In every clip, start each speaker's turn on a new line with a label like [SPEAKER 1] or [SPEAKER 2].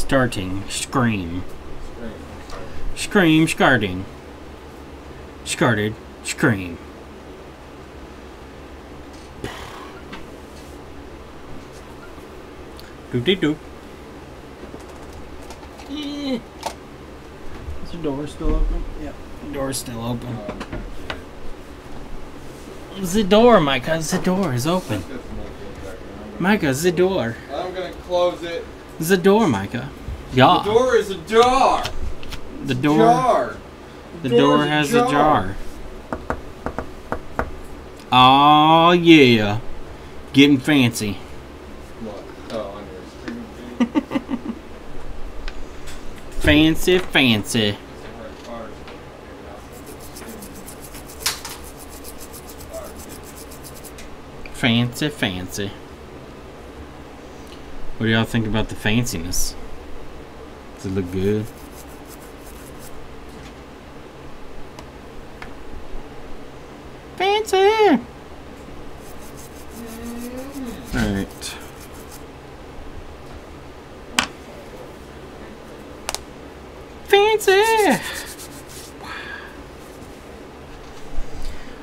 [SPEAKER 1] Starting. Scream. Scream. Scarting. Scarted. Scream. Doop-de-doop. Is the door still open? Yep. The door's still open. The door, Micah. The door is open. Micah, the door.
[SPEAKER 2] I'm gonna close it.
[SPEAKER 1] The door, Micah. Yeah.
[SPEAKER 2] The door is ajar.
[SPEAKER 1] The door.
[SPEAKER 2] Jar.
[SPEAKER 1] The door has a jar. Oh yeah. Getting fancy.
[SPEAKER 2] What? Oh, on your streaming feed?
[SPEAKER 1] Fancy, fancy. Fancy, fancy. What do y'all think about the fanciness? Does it look good? Fancy! Alright. Fancy!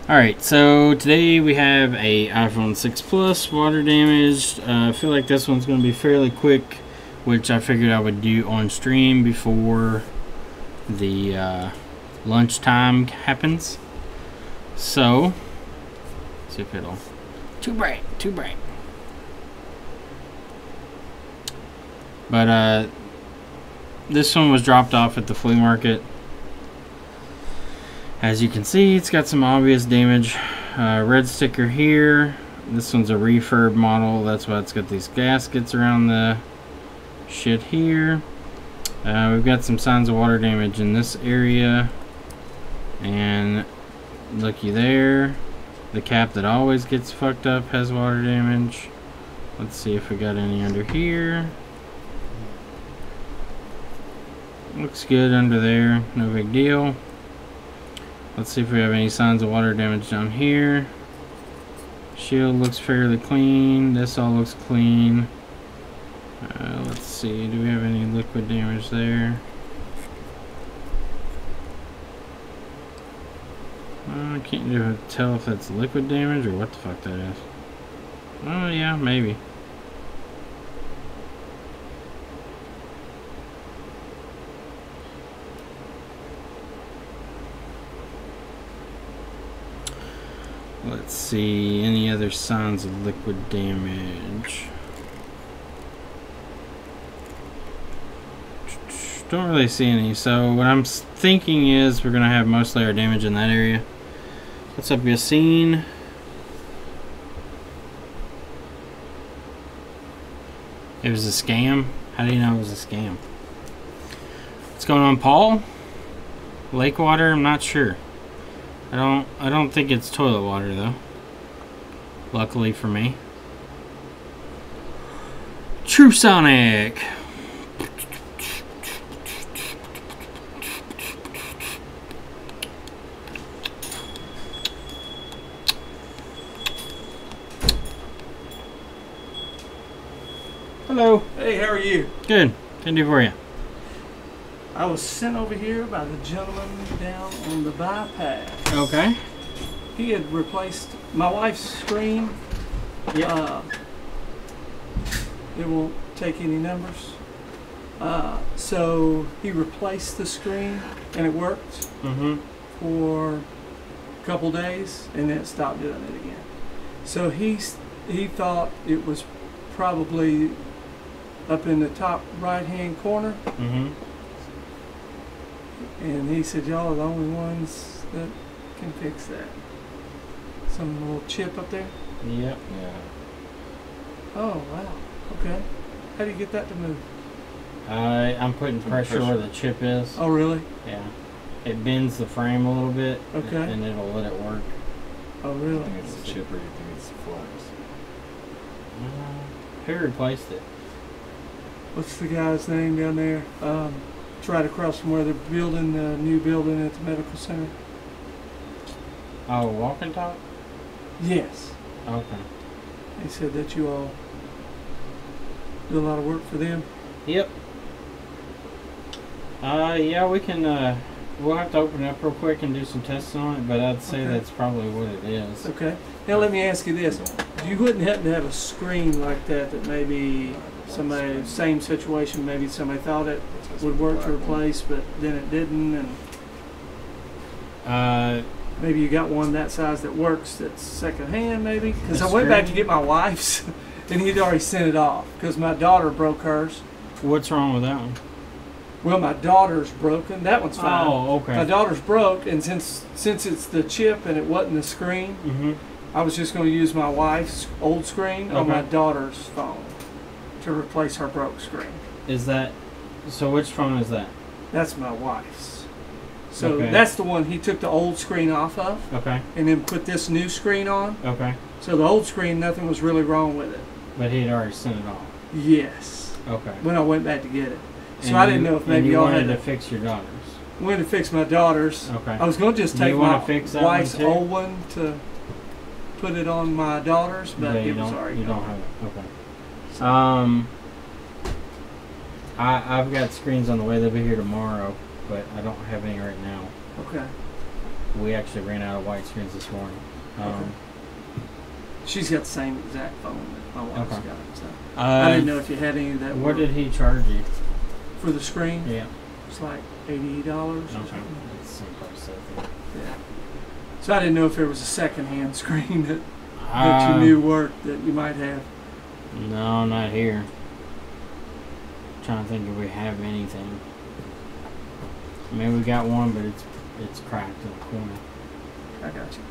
[SPEAKER 1] Alright, so today we have a iPhone 6 Plus water damaged. I feel like this one's going to be fairly quick, which I figured I would do on stream before the lunchtime happens. So, let's see if it'll... Too bright, too bright. But this one was dropped off at the flea market. As you can see, it's got some obvious damage. Red sticker here. This one's a refurb model. That's why it's got these gaskets around the shit here. We've got some signs of water damage in this area. And looky there. The cap that always gets fucked up has water damage. Let's see if we got any under here. Looks good under there. No big deal. Let's see if we have any signs of water damage down here. Shield looks fairly clean. This all looks clean. Let's see. Do we have any liquid damage there? I can't even tell if that's liquid damage or what the fuck that is. Oh yeah, maybe. Let's see, any other signs of liquid damage? Don't really see any, so what I'm thinking is we're gonna have mostly our damage in that area. What's up, Yassine? It was a scam? How do you know it was a scam? What's going on, Paul? Lake water? I'm not sure. I don't think it's toilet water though. Luckily for me. True Sonic. Hello.
[SPEAKER 3] Hey, how are you?
[SPEAKER 1] Good. Can do for you.
[SPEAKER 3] I was sent over here by the gentleman down on the bypass.
[SPEAKER 1] Okay.
[SPEAKER 3] He had replaced my wife's screen.
[SPEAKER 1] Yeah.
[SPEAKER 3] It won't take any numbers. So he replaced the screen and it worked for a couple days and then it stopped doing it again. So he thought it was probably up in the top right hand corner. And he said, y'all are the only ones that can fix that. Some little chip up there?
[SPEAKER 1] Yep.
[SPEAKER 2] Yeah.
[SPEAKER 3] Oh, wow. Okay. How do you get that to move?
[SPEAKER 1] I'm putting pressure where the chip is.
[SPEAKER 3] Oh, really?
[SPEAKER 1] Yeah. It bends the frame a little bit.
[SPEAKER 3] Okay.
[SPEAKER 1] And it'll let it work.
[SPEAKER 3] Oh, really?
[SPEAKER 2] You think it's the chip or you think it's the Flux?
[SPEAKER 1] Who replaced it?
[SPEAKER 3] What's the guy's name down there? It's right across from where they're building the new building at the medical center.
[SPEAKER 1] Oh, Walk and Talk?
[SPEAKER 3] Yes.
[SPEAKER 1] Okay.
[SPEAKER 3] He said that you all do a lot of work for them.
[SPEAKER 1] Yep. Yeah, we can, we'll have to open it up real quick and do some testing on it, but I'd say that's probably what it is.
[SPEAKER 3] Okay. Now let me ask you this. You wouldn't happen to have a screen like that maybe somebody, same situation, maybe somebody thought it would work to replace, but then it didn't, and maybe you got one that size that works that's secondhand maybe? Because I went back to get my wife's and he'd already sent it off because my daughter broke hers.
[SPEAKER 1] What's wrong with that one?
[SPEAKER 3] Well, my daughter's broken. That one's fine.
[SPEAKER 1] Oh, okay.
[SPEAKER 3] My daughter's broke, and since it's the chip and it wasn't the screen, I was just going to use my wife's old screen on my daughter's phone to replace her broke screen.
[SPEAKER 1] Is that, so which phone is that?
[SPEAKER 3] That's my wife's. So that's the one he took the old screen off of. Okay. And then put this new screen on. Okay. So the old screen, nothing was really wrong with it.
[SPEAKER 1] But he'd already sent it off.
[SPEAKER 3] Yes. Okay. When I went back to get it. So I didn't know if maybe y'all had
[SPEAKER 1] to fix your daughter's.
[SPEAKER 3] I wanted to fix my daughter's. Okay. I was going to just take my wife's old one to put it on my daughter's, but it was already gone.
[SPEAKER 1] You don't have it. Okay. I've got screens on the way. They'll be here tomorrow, but I don't have any right now. Okay. We actually ran out of white screens this morning. Okay.
[SPEAKER 3] She's got the same exact phone that my wife's got. So I didn't know if you had any of that.
[SPEAKER 1] What did he charge you?
[SPEAKER 3] For the screen?
[SPEAKER 1] Yeah.
[SPEAKER 3] It's like $80 or something.
[SPEAKER 1] It's the same price, I think.
[SPEAKER 3] Yeah. So I didn't know if there was a second-hand screen that you knew worked that you might have.
[SPEAKER 1] No, not here. I'm trying to think if we have anything. I mean, we got one, but it's cracked in the corner.
[SPEAKER 3] I got you.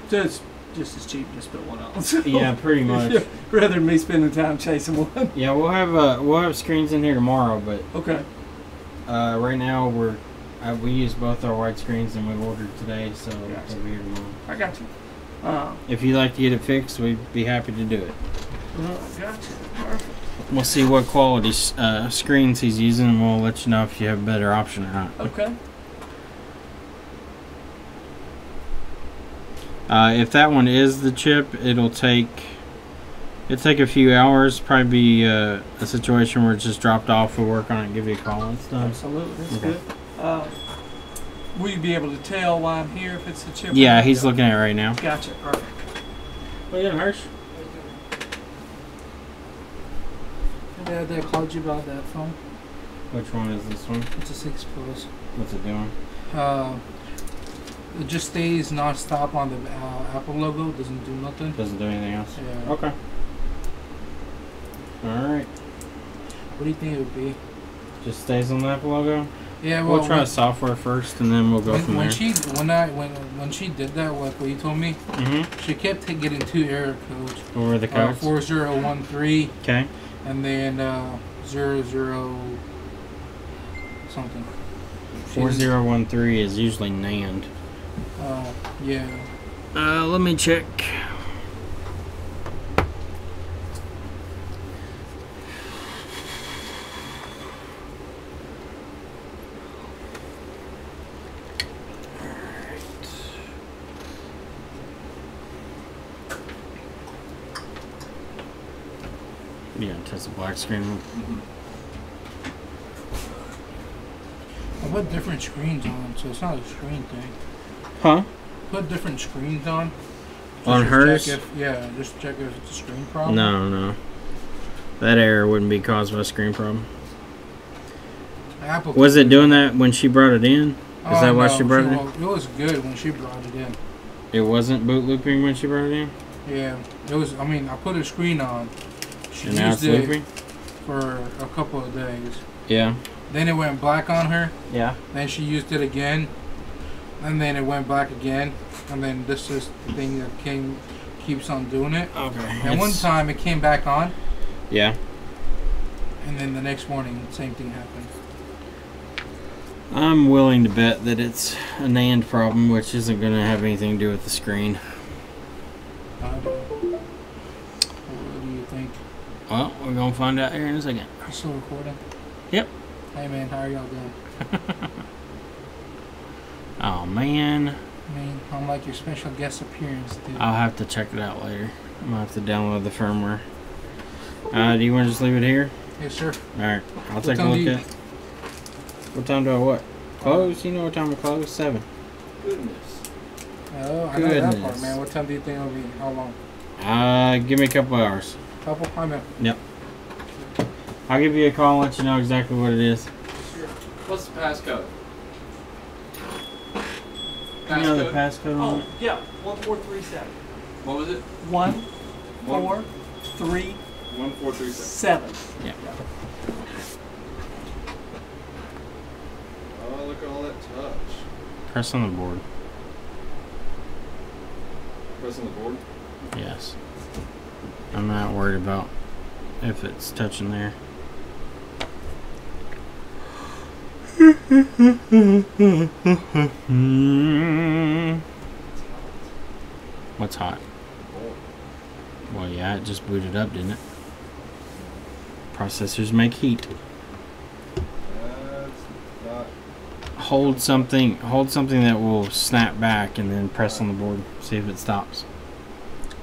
[SPEAKER 3] So it's just as cheap, just put one on. So
[SPEAKER 1] yeah, pretty much.
[SPEAKER 3] Rather than me spending time chasing one.
[SPEAKER 1] Yeah, we'll have screens in here tomorrow, but
[SPEAKER 3] okay.
[SPEAKER 1] Right now we use both our white screens and we ordered today, so they'll be here tomorrow.
[SPEAKER 3] I got you.
[SPEAKER 1] If you'd like to get it fixed, we'd be happy to do it.
[SPEAKER 3] Well, I got you. Perfect.
[SPEAKER 1] We'll see what quality screens he's using, and we'll let you know if you have a better option or not.
[SPEAKER 3] Okay.
[SPEAKER 1] If that one is the chip, it'll take a few hours. Probably be a situation where it's just dropped off. We'll work on it and give you a call and stuff.
[SPEAKER 3] Absolutely, that's good. Will you be able to tell why I'm here if it's the chip?
[SPEAKER 1] Yeah, he's looking at it right now.
[SPEAKER 3] Gotcha. Perfect.
[SPEAKER 1] What are you doing, Hirsch?
[SPEAKER 4] Dad, I called you about that phone.
[SPEAKER 1] Which one is this one?
[SPEAKER 4] It's a 6 Plus.
[SPEAKER 1] What's it doing?
[SPEAKER 4] It just stays non-stop on the Apple logo. Doesn't do nothing.
[SPEAKER 1] Doesn't do anything else?
[SPEAKER 4] Yeah.
[SPEAKER 1] Okay. Alright.
[SPEAKER 4] What do you think it would be?
[SPEAKER 1] Just stays on the Apple logo?
[SPEAKER 4] Yeah, well,
[SPEAKER 1] we'll try the software first, and then we'll go from there.
[SPEAKER 4] When she did that, like what you told me, she kept getting 2 error codes.
[SPEAKER 1] What were the codes?
[SPEAKER 4] 4013.
[SPEAKER 1] Okay.
[SPEAKER 4] And then 00 something.
[SPEAKER 1] 4013 is usually NAND.
[SPEAKER 4] Yeah.
[SPEAKER 1] Let me check. Yeah, test the black screen.
[SPEAKER 4] I put different screens on, so it's not a screen thing.
[SPEAKER 1] Huh?
[SPEAKER 4] Put different screens on.
[SPEAKER 1] On hers?
[SPEAKER 4] Just check if it's a screen problem.
[SPEAKER 1] No. That error wouldn't be caused by a screen problem.
[SPEAKER 4] Apple
[SPEAKER 1] was it doing that when she brought it in? Is that why she brought it in?
[SPEAKER 4] It was good when she brought it in.
[SPEAKER 1] It wasn't boot looping when she brought it in?
[SPEAKER 4] Yeah. It was. I mean, I put a screen on. She
[SPEAKER 1] and now it's
[SPEAKER 4] used
[SPEAKER 1] looping?
[SPEAKER 4] it for a couple of days.
[SPEAKER 1] Yeah.
[SPEAKER 4] Then it went black on her.
[SPEAKER 1] Yeah.
[SPEAKER 4] Then she used it again. And then it went black again. And then this is the thing that keeps on doing it.
[SPEAKER 1] Okay.
[SPEAKER 4] And one time it came back on.
[SPEAKER 1] Yeah.
[SPEAKER 4] And then the next morning, the same thing happened.
[SPEAKER 1] I'm willing to bet that it's a NAND problem, which isn't going to have anything to do with the screen.
[SPEAKER 4] What do you think?
[SPEAKER 1] Well, we're going to find out here in a second.
[SPEAKER 4] You still recording?
[SPEAKER 1] Yep.
[SPEAKER 4] Hey man, how are y'all doing?
[SPEAKER 1] Oh man.
[SPEAKER 4] I mean, I'm like your special guest appearance, dude.
[SPEAKER 1] I'll have to check it out later. I'm going to have to download the firmware. Do you want to just leave it here?
[SPEAKER 4] Yes, sir.
[SPEAKER 1] Alright. I'll take a look at it. What time do I what? Close? You know what time we close? 7.
[SPEAKER 2] Goodness.
[SPEAKER 4] Oh, I know that part,
[SPEAKER 1] Goodness.
[SPEAKER 4] man. What time do you think it'll be? How long?
[SPEAKER 1] Give me a couple hours.
[SPEAKER 4] Couple? I know.
[SPEAKER 1] Yep. I'll give you a call and let you know exactly what it is.
[SPEAKER 2] Sure. What's the passcode?
[SPEAKER 1] You know the passcode on
[SPEAKER 3] Oh,
[SPEAKER 1] it?
[SPEAKER 3] yeah, 1437.
[SPEAKER 2] What was it?
[SPEAKER 3] 1437.
[SPEAKER 2] 1437.
[SPEAKER 1] Yeah.
[SPEAKER 2] Oh, look at all that touch.
[SPEAKER 1] Press on the board.
[SPEAKER 2] Pressing the board.
[SPEAKER 1] Yes. I'm not worried about if it's touching there. What's hot? Well, yeah, it just booted up, didn't it? Processors make heat.
[SPEAKER 2] That's not.
[SPEAKER 1] Hold something that will snap back and then press on the board. See if it stops.
[SPEAKER 2] That's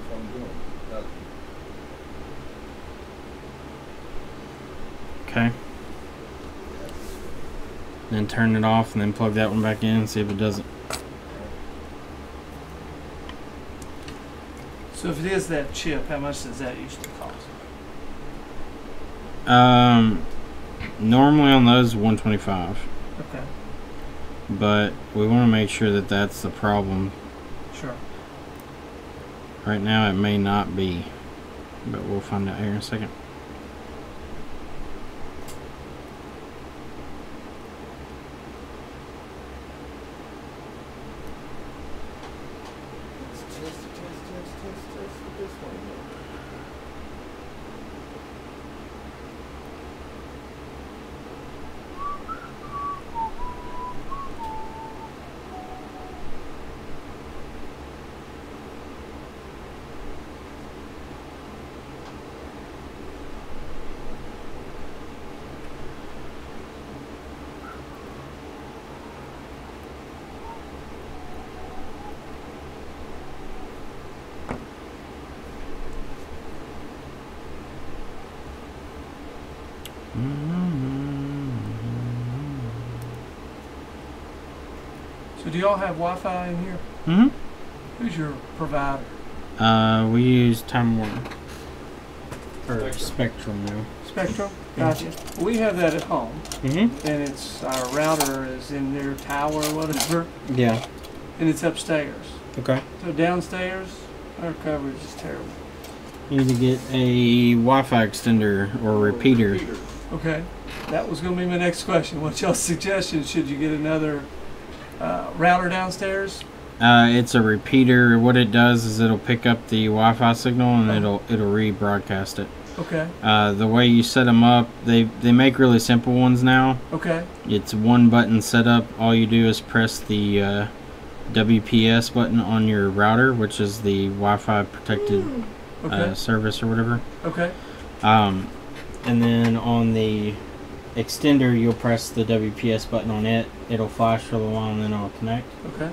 [SPEAKER 2] what I'm doing. That,
[SPEAKER 1] Okay. Then turn it off and then plug that one back in and see if it doesn't.
[SPEAKER 3] So if it is that chip, how much does that usually cost?
[SPEAKER 1] Normally on those 125,
[SPEAKER 3] Okay,
[SPEAKER 1] but we want to make sure that that's the problem.
[SPEAKER 3] sure.
[SPEAKER 1] Right now it may not be, but we'll find out here in a second.
[SPEAKER 2] let's test with this one.
[SPEAKER 3] So do y'all have Wi-Fi in here?
[SPEAKER 1] Mm-hmm.
[SPEAKER 3] Who's your provider?
[SPEAKER 1] We use Time Warner. Or
[SPEAKER 2] Spectrum.
[SPEAKER 1] Spectrum now.
[SPEAKER 3] Spectrum? Gotcha. We have that at home,
[SPEAKER 1] Mm-hmm.
[SPEAKER 3] and it's our router is in their tower or whatever,
[SPEAKER 1] Yeah.
[SPEAKER 3] and it's upstairs.
[SPEAKER 1] Okay.
[SPEAKER 3] So downstairs, our coverage is terrible.
[SPEAKER 1] You need to get a Wi-Fi extender or repeater.
[SPEAKER 3] Okay, that was going to be my next question. What's y'all's suggestion? Should you get another router downstairs?
[SPEAKER 1] It's a repeater. What it does is it'll pick up the Wi-Fi signal and it'll rebroadcast it.
[SPEAKER 3] Okay,
[SPEAKER 1] The way you set them up, they make really simple ones now.
[SPEAKER 3] okay,
[SPEAKER 1] It's one button setup. All you do is press the WPS button on your router, which is the Wi-Fi protected
[SPEAKER 3] okay,
[SPEAKER 1] service or whatever.
[SPEAKER 3] okay,
[SPEAKER 1] And then on the extender, you'll press the WPS button on it. It'll flash for a little while and then it'll connect.
[SPEAKER 3] okay,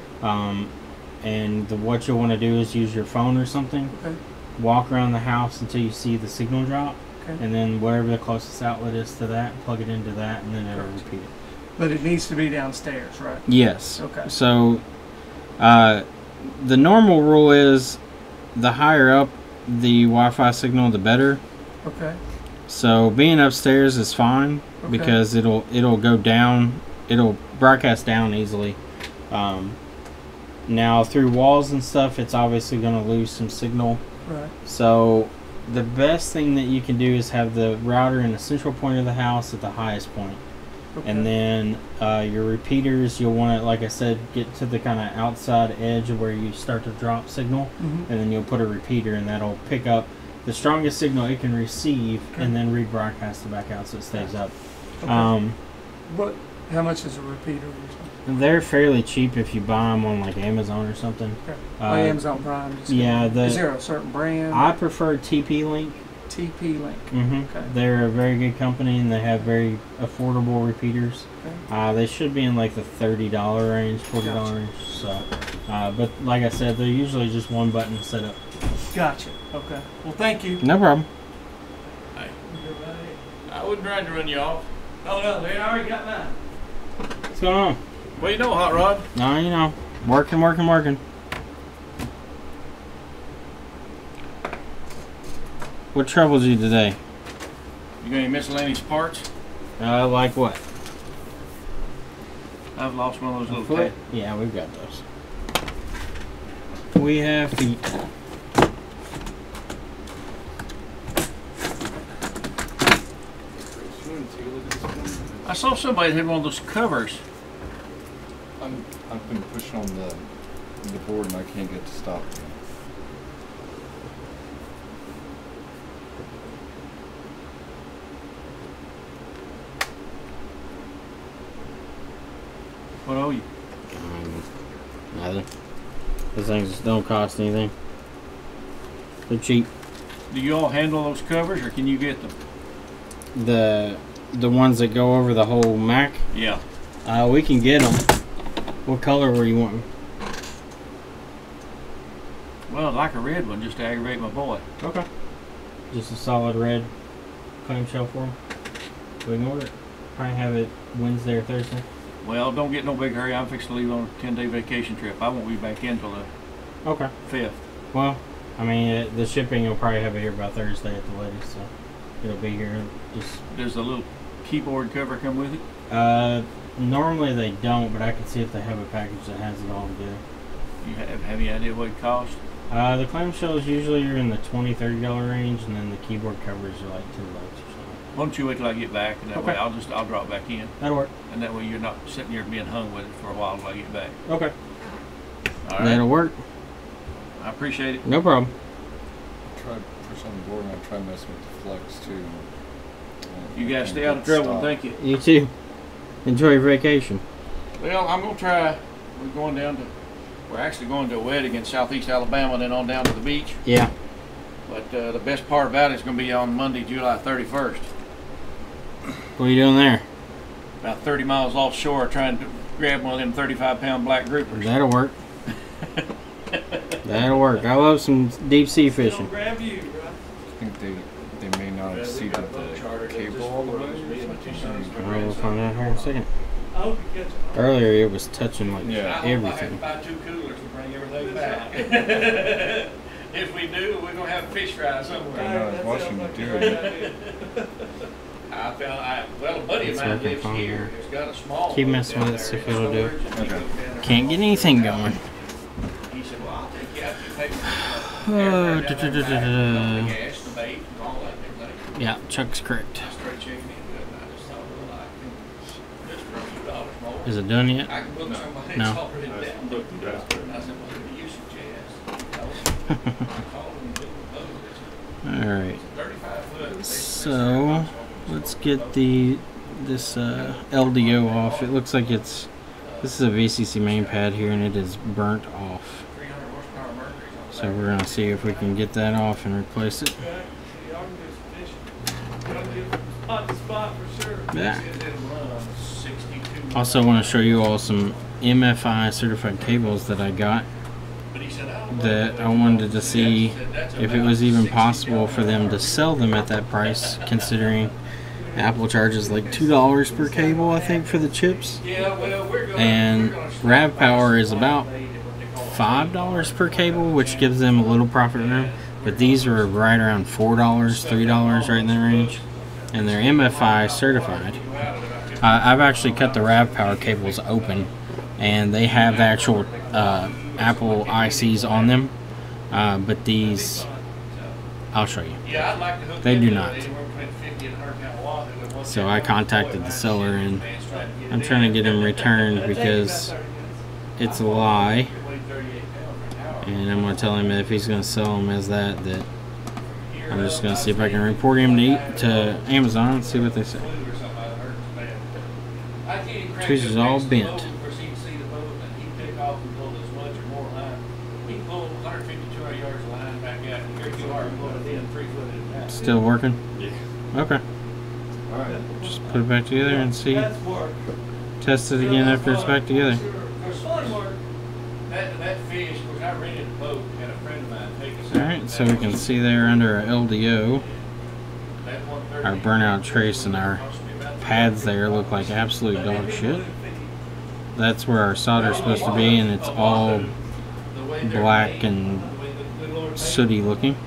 [SPEAKER 1] And what you'll want to do is use your phone or something.
[SPEAKER 3] okay,
[SPEAKER 1] Walk around the house until you see the signal drop.
[SPEAKER 3] okay.
[SPEAKER 1] And then whatever the closest outlet is to that, plug it into that, and then it'll repeat it.
[SPEAKER 3] But it needs to be downstairs, right?
[SPEAKER 1] Yes.
[SPEAKER 3] Okay.
[SPEAKER 1] So, the normal rule is the higher up the Wi-Fi signal, the better.
[SPEAKER 3] Okay,
[SPEAKER 1] So being upstairs is fine
[SPEAKER 3] okay.
[SPEAKER 1] because it'll go down, it'll broadcast down easily. Now through walls and stuff, it's obviously going to lose some signal.
[SPEAKER 3] Right.
[SPEAKER 1] So the best thing that you can do is have the router in the central point of the house at the highest point.
[SPEAKER 3] Okay.
[SPEAKER 1] And then your repeaters, you'll want to, like I said, get to the kind of outside edge of where you start to drop signal.
[SPEAKER 3] Mhm.
[SPEAKER 1] And then you'll put a repeater and that'll pick up the strongest signal it can receive
[SPEAKER 3] Okay.
[SPEAKER 1] and then rebroadcast it back out so it stays up.
[SPEAKER 3] Okay. What? How much is a repeater or something?
[SPEAKER 1] They're fairly cheap if you buy them on like Amazon or something.
[SPEAKER 3] Okay.
[SPEAKER 1] Uh,
[SPEAKER 3] Amazon Prime. Just
[SPEAKER 1] yeah,
[SPEAKER 3] is there a certain brand?
[SPEAKER 1] I prefer TP-Link.
[SPEAKER 3] TP Link.
[SPEAKER 1] Mm-hmm.
[SPEAKER 3] Okay.
[SPEAKER 1] They're a very good company and they have very affordable repeaters.
[SPEAKER 3] Okay.
[SPEAKER 1] They should be in like the $30 range, $40
[SPEAKER 3] Gotcha.
[SPEAKER 1] range. So, but like I said, they're usually just one button setup.
[SPEAKER 3] Gotcha. Okay. Well, thank you.
[SPEAKER 1] No problem.
[SPEAKER 2] I wouldn't try to run you off.
[SPEAKER 3] Oh no, they already got mine.
[SPEAKER 1] What's going on?
[SPEAKER 2] Well, you know, Hot Rod.
[SPEAKER 1] No, you know, working. What troubles you today?
[SPEAKER 2] You got any miscellaneous parts?
[SPEAKER 1] Like what?
[SPEAKER 2] I've lost one of those little
[SPEAKER 1] Foot? Yeah, we've got those. We have feet.
[SPEAKER 2] I saw somebody had one of those covers.
[SPEAKER 5] I've been pushing on the board and I can't get to stop.
[SPEAKER 2] What owe you?
[SPEAKER 1] Nothing. Those things don't cost anything. They're cheap.
[SPEAKER 2] Do you all handle those covers, or can you get them?
[SPEAKER 1] The ones that go over the whole Mac.
[SPEAKER 2] Yeah.
[SPEAKER 1] We can get them. What color were you wanting?
[SPEAKER 2] Well, I'd like a red one just to aggravate my boy.
[SPEAKER 1] Okay. Just a solid red clamshell for him. We can order it. Probably have it Wednesday or Thursday.
[SPEAKER 2] Well, don't get no big hurry. I'm fixing to leave on a 10-day vacation trip. I won't be back in till the
[SPEAKER 1] Okay.
[SPEAKER 2] 5th.
[SPEAKER 1] Well, I mean, the shipping will probably have it here by Thursday at the latest, so it'll be here. Just
[SPEAKER 2] Does the little keyboard cover come with it?
[SPEAKER 1] normally they don't, but I can see if they have a package that has it all together.
[SPEAKER 2] You have any idea what it costs?
[SPEAKER 1] The clamshells usually are in the $20-$30 range, and then the keyboard covers are like $10 or something.
[SPEAKER 2] Why don't you wait till I get back, and that
[SPEAKER 1] Okay.
[SPEAKER 2] way I'll drop back in,
[SPEAKER 1] That'll work.
[SPEAKER 2] and that way you're not sitting here being hung with it for a while till I get back.
[SPEAKER 1] Okay.
[SPEAKER 2] All right.
[SPEAKER 1] That'll work.
[SPEAKER 2] I appreciate it.
[SPEAKER 1] No problem.
[SPEAKER 5] I tried push on the board and I tried messing with the flex too.
[SPEAKER 2] You guys stay out of trouble. Thank you.
[SPEAKER 1] You too. Enjoy your vacation.
[SPEAKER 2] Well, I'm gonna try. We're actually going to a wedding in Southeast Alabama, and then on down to the beach.
[SPEAKER 1] Yeah.
[SPEAKER 2] But the best part about it is going to be on Monday, July 31st.
[SPEAKER 1] What are you doing there?
[SPEAKER 2] About 30 miles offshore, trying to grab one of them 35-pound black groupers.
[SPEAKER 1] That'll work. That'll work. I love some deep sea fishing.
[SPEAKER 3] Grab you, right?
[SPEAKER 5] I think they may not have seeded the cable all the way.
[SPEAKER 1] We'll find out here in a second.
[SPEAKER 3] I hope you catch it.
[SPEAKER 1] Earlier it was touching like
[SPEAKER 5] Yeah.
[SPEAKER 1] everything.
[SPEAKER 2] I have to buy 2 coolers to bring everything back. If we do, we're going to have a fish fry somewhere.
[SPEAKER 5] I know, I was watching you do it.
[SPEAKER 2] A buddy of
[SPEAKER 1] It's
[SPEAKER 2] mine
[SPEAKER 1] working
[SPEAKER 2] lives
[SPEAKER 1] fine
[SPEAKER 2] here.
[SPEAKER 1] here.
[SPEAKER 2] He's got a small
[SPEAKER 1] Keep
[SPEAKER 2] boat
[SPEAKER 1] messing
[SPEAKER 2] down
[SPEAKER 1] with it, see
[SPEAKER 2] there
[SPEAKER 1] if
[SPEAKER 2] in
[SPEAKER 1] it'll do it.
[SPEAKER 2] storage, and he
[SPEAKER 5] Okay.
[SPEAKER 2] goes down there
[SPEAKER 1] Can't get anything going.
[SPEAKER 2] He said, well, I'll take you out to pay for
[SPEAKER 1] Oh,
[SPEAKER 2] the
[SPEAKER 1] da, da, da, da, da.
[SPEAKER 2] gas, the bait, and all that. Everything.
[SPEAKER 1] Yeah, Chuck's correct.
[SPEAKER 2] I started checking into it, and I just thought, well, I can, just for a few dollars more,
[SPEAKER 1] Is it done yet?
[SPEAKER 2] I can book somebody
[SPEAKER 1] No.
[SPEAKER 2] that's already down. And I said, well, the use of jazz. I called him and did the boat.
[SPEAKER 1] Alright.
[SPEAKER 2] It's 35 foot.
[SPEAKER 1] So let's get this LDO off. It looks like this is a VCC main pad here and it is burnt off.
[SPEAKER 2] 300 horsepower Mercury's on
[SPEAKER 1] So we're gonna see if we can get that off and replace it.
[SPEAKER 3] Y'all can do some fishing. Y'all can get spot to spot for sure.
[SPEAKER 1] Yeah.
[SPEAKER 2] It'll run on 62.
[SPEAKER 1] Also want to show you all some MFI certified cables that I got
[SPEAKER 2] But he said,
[SPEAKER 1] that I wanted to see if it was even possible for them to sell them at that price, considering Apple charges like $2 per cable, I think, for the chips.
[SPEAKER 2] yeah, well,
[SPEAKER 1] And Rav Power is about $5 per cable, which gives them a little profit room. But these are right around $4, $3, right in that range. And they're MFI certified. I've actually cut the Rav Power cables open, and they have the actual Apple ICs on them. But these, I'll show you.
[SPEAKER 2] yeah, I'd like to hook
[SPEAKER 1] They do
[SPEAKER 2] into
[SPEAKER 1] not.
[SPEAKER 2] anywhere between 50 and 100 pound watt.
[SPEAKER 1] So I contacted the seller, and I'm trying to get them returned because it's a lie. And I'm going to tell him that if he's going to sell them as that I'm just going to see if I can report him to Amazon and see what they say. Trees is all bent. Still working?
[SPEAKER 5] Yeah.
[SPEAKER 1] Okay.
[SPEAKER 5] Alright.
[SPEAKER 1] Just put it back together and see.
[SPEAKER 3] That's work.
[SPEAKER 1] Test it again after it's back together.
[SPEAKER 3] There's fun work.
[SPEAKER 2] That fish, which I rented a boat, had a friend of mine take us.
[SPEAKER 1] Alright, so we can see there under our LDO, our burnout trace and our pads there look like absolute dog shit. That's where our solder is supposed to be, and it's all black and sooty looking.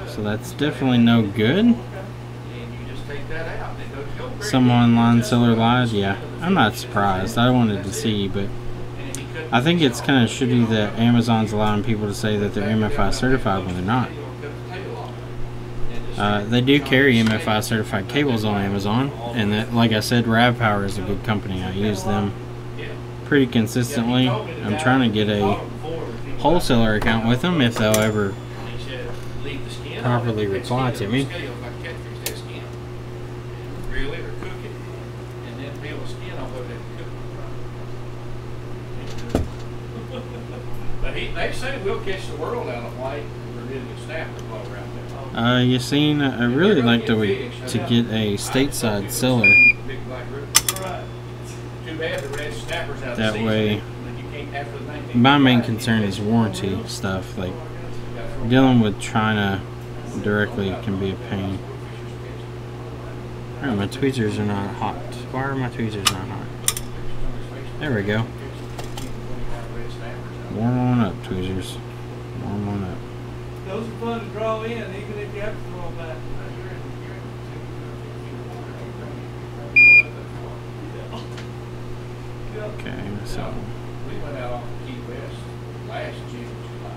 [SPEAKER 1] So that's definitely no good. Some online seller lied. Yeah, I'm not surprised. I wanted to see, but I think it's kind of shitty that Amazon's allowing people to say that they're MFI certified when they're not. They do carry MFI certified cables on Amazon, and that, like I said, Rav Power is a good company. I use them pretty consistently. I'm trying to get a wholesaler account with them if they'll ever properly reply to me.
[SPEAKER 2] They say we'll catch the world out of white or really a snapper while we're out there.
[SPEAKER 1] You seen, I really like to get a stateside seller. That way, my main concern is warranty stuff. Like, dealing with China directly can be a pain. Alright, my tweezers are not hot. Why are my tweezers not hot? There we go. Warm on up, tweezers. Warm on up.
[SPEAKER 3] Those are fun to draw in, even if you have to throw them back.
[SPEAKER 1] Okay, so
[SPEAKER 2] We went out on Key West last June, July.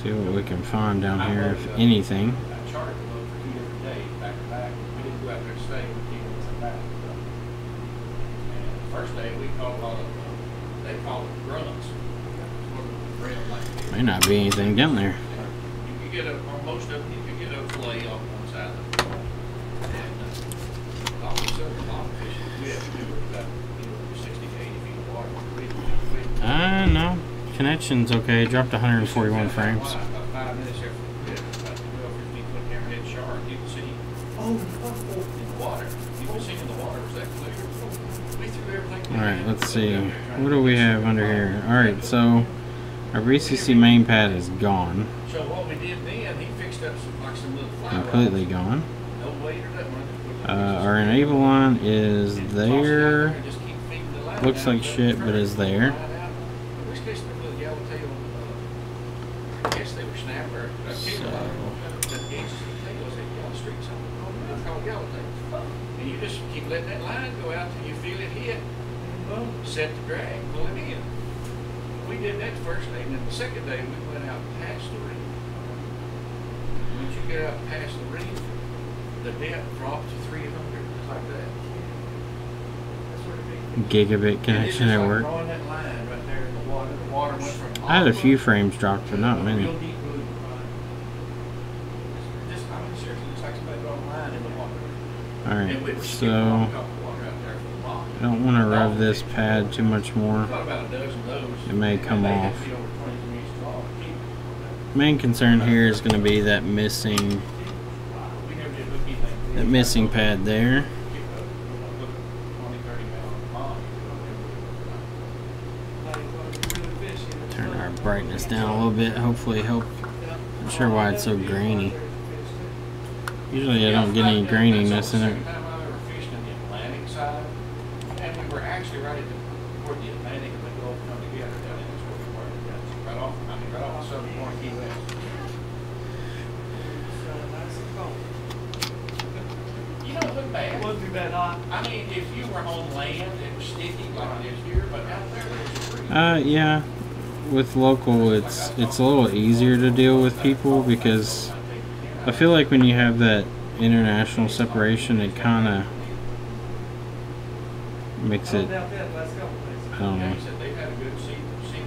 [SPEAKER 1] see what we can find down here, if anything.
[SPEAKER 2] I charted the boat for 2 different days, back to back. We didn't go out there to stay, we came in and back. And the first day we caught a lot of, they call it grunts.
[SPEAKER 1] May not be anything down there.
[SPEAKER 2] You could get on most of them, you could get a fillet off one side of the boat. And all of a sudden, the bottom fishing, we have to do it about 60 to 80 feet of water.
[SPEAKER 1] No. Connection's okay. Dropped 141 frames.
[SPEAKER 2] About 5 minutes after we did, about 12, 15 foot hammerhead shark, you can see in the water. You can see in the water, was that clear? We threw everything.
[SPEAKER 1] Alright, let's see. What do we have under here? Alright, so our VCC main pad is gone.
[SPEAKER 2] So what we did then, he fixed up some little fly rods.
[SPEAKER 1] Completely gone.
[SPEAKER 2] No weight or nothing.
[SPEAKER 1] Our enable line is there.
[SPEAKER 2] Just keep feeding the line
[SPEAKER 1] Looks
[SPEAKER 2] out.
[SPEAKER 1] like shit, but is there.
[SPEAKER 2] We're catching the little yellowtail, I guess they were snapper. The edges of the tails had yellow streaks on them. They're called yellowtails. And you just keep letting that line go out till you feel it hit. Set the drag, pull it in. We did that the first day, and then the second day we went out past the reef. Once you get out past the reef, the depth dropped to 300, just like that. That's where the big
[SPEAKER 1] Gigabit connection at work.
[SPEAKER 2] drawing that line right there in the water. The water went from
[SPEAKER 1] I had a few frames dropped, but not many.
[SPEAKER 2] real deep blue. Just, I mean, seriously, it looks like somebody drawn a line in the water. And we
[SPEAKER 1] Alright,
[SPEAKER 2] were skipping off a
[SPEAKER 1] so
[SPEAKER 2] couple of water out there for the rock.
[SPEAKER 1] I don't want to rev this pad too much more.
[SPEAKER 2] Got about a dozen of those.
[SPEAKER 1] It may come
[SPEAKER 2] And they had
[SPEAKER 1] off.
[SPEAKER 2] to be over 22 inches long.
[SPEAKER 1] Main concern here is going to be that missing
[SPEAKER 2] We never did hook anything.
[SPEAKER 1] pad there. Turn our brightness down a little bit, hopefully help. Not sure why it's so grainy. Usually I don't get any graininess in it.
[SPEAKER 2] And we were actually right at toward the Atlantic, and they all come together down in this where right off the southern corner of Key West. You know, it wasn't bad.
[SPEAKER 3] Wasn't too bad hot.
[SPEAKER 2] I mean, if you were on land, it was sticky like it is here, but out there it was free.
[SPEAKER 1] Yeah. With local, it's a little easier to deal with people because I feel like when you have that international separation, it kind of makes it, I don't know.
[SPEAKER 2] They've had a good sea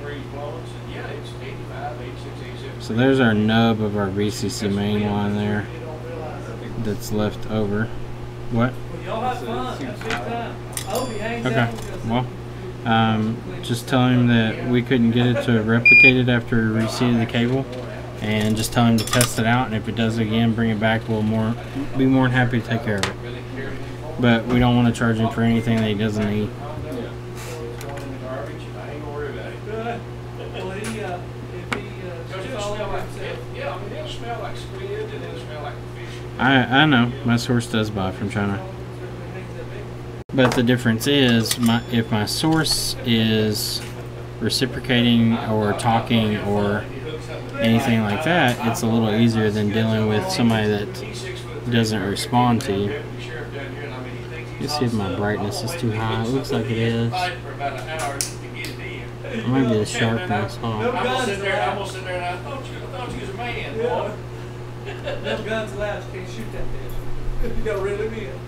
[SPEAKER 2] breeze blowing, so yeah, it's 85, 86, 87.
[SPEAKER 1] So there's our nub of our VCC main line there that's left over. What?
[SPEAKER 3] Well, y'all have fun. Have a good time. I hope he hangs
[SPEAKER 1] Okay,
[SPEAKER 3] out with us.
[SPEAKER 1] well, just tell him that we couldn't get it to replicate it after we reseated the cable, and just tell him to test it out, and if it does it again, bring it back. We'll be more than happy to take care of it. But we don't want to charge him for anything that he doesn't need.
[SPEAKER 3] Well, if he just all over himself.
[SPEAKER 2] Yeah, I mean, it'll smell like squid and it'll smell like fish.
[SPEAKER 1] I know, my source does buy from China. But the difference is, if my source is reciprocating or talking or anything like that, it's a little easier than dealing with somebody that doesn't respond to you. Let's see if my brightness is too high. It looks like it is. It might be the sharpness, huh?
[SPEAKER 2] I'm gonna sit there and I thought you was a man, boy.
[SPEAKER 3] No guns allowed. You can't shoot that bitch. You gotta reel him in.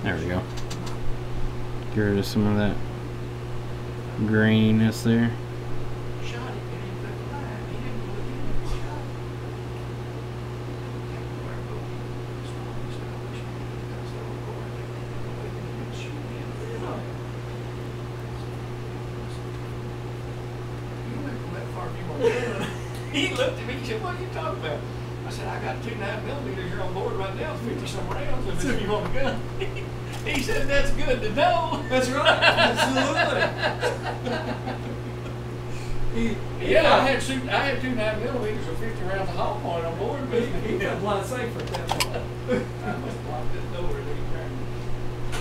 [SPEAKER 1] There we go. Get rid of some of that graininess there.
[SPEAKER 2] He looked at me and said, "What are you talking about?" I said, "I got 2.9mm here on board right now, 50 some rounds if you want a gun." He said, "That's good to know."
[SPEAKER 3] That's right. Absolutely.
[SPEAKER 2] Yeah, I had 2.9mm or 50 rounds of hall point on board, but
[SPEAKER 3] He got a lot safer at that point.
[SPEAKER 2] I must have locked this door.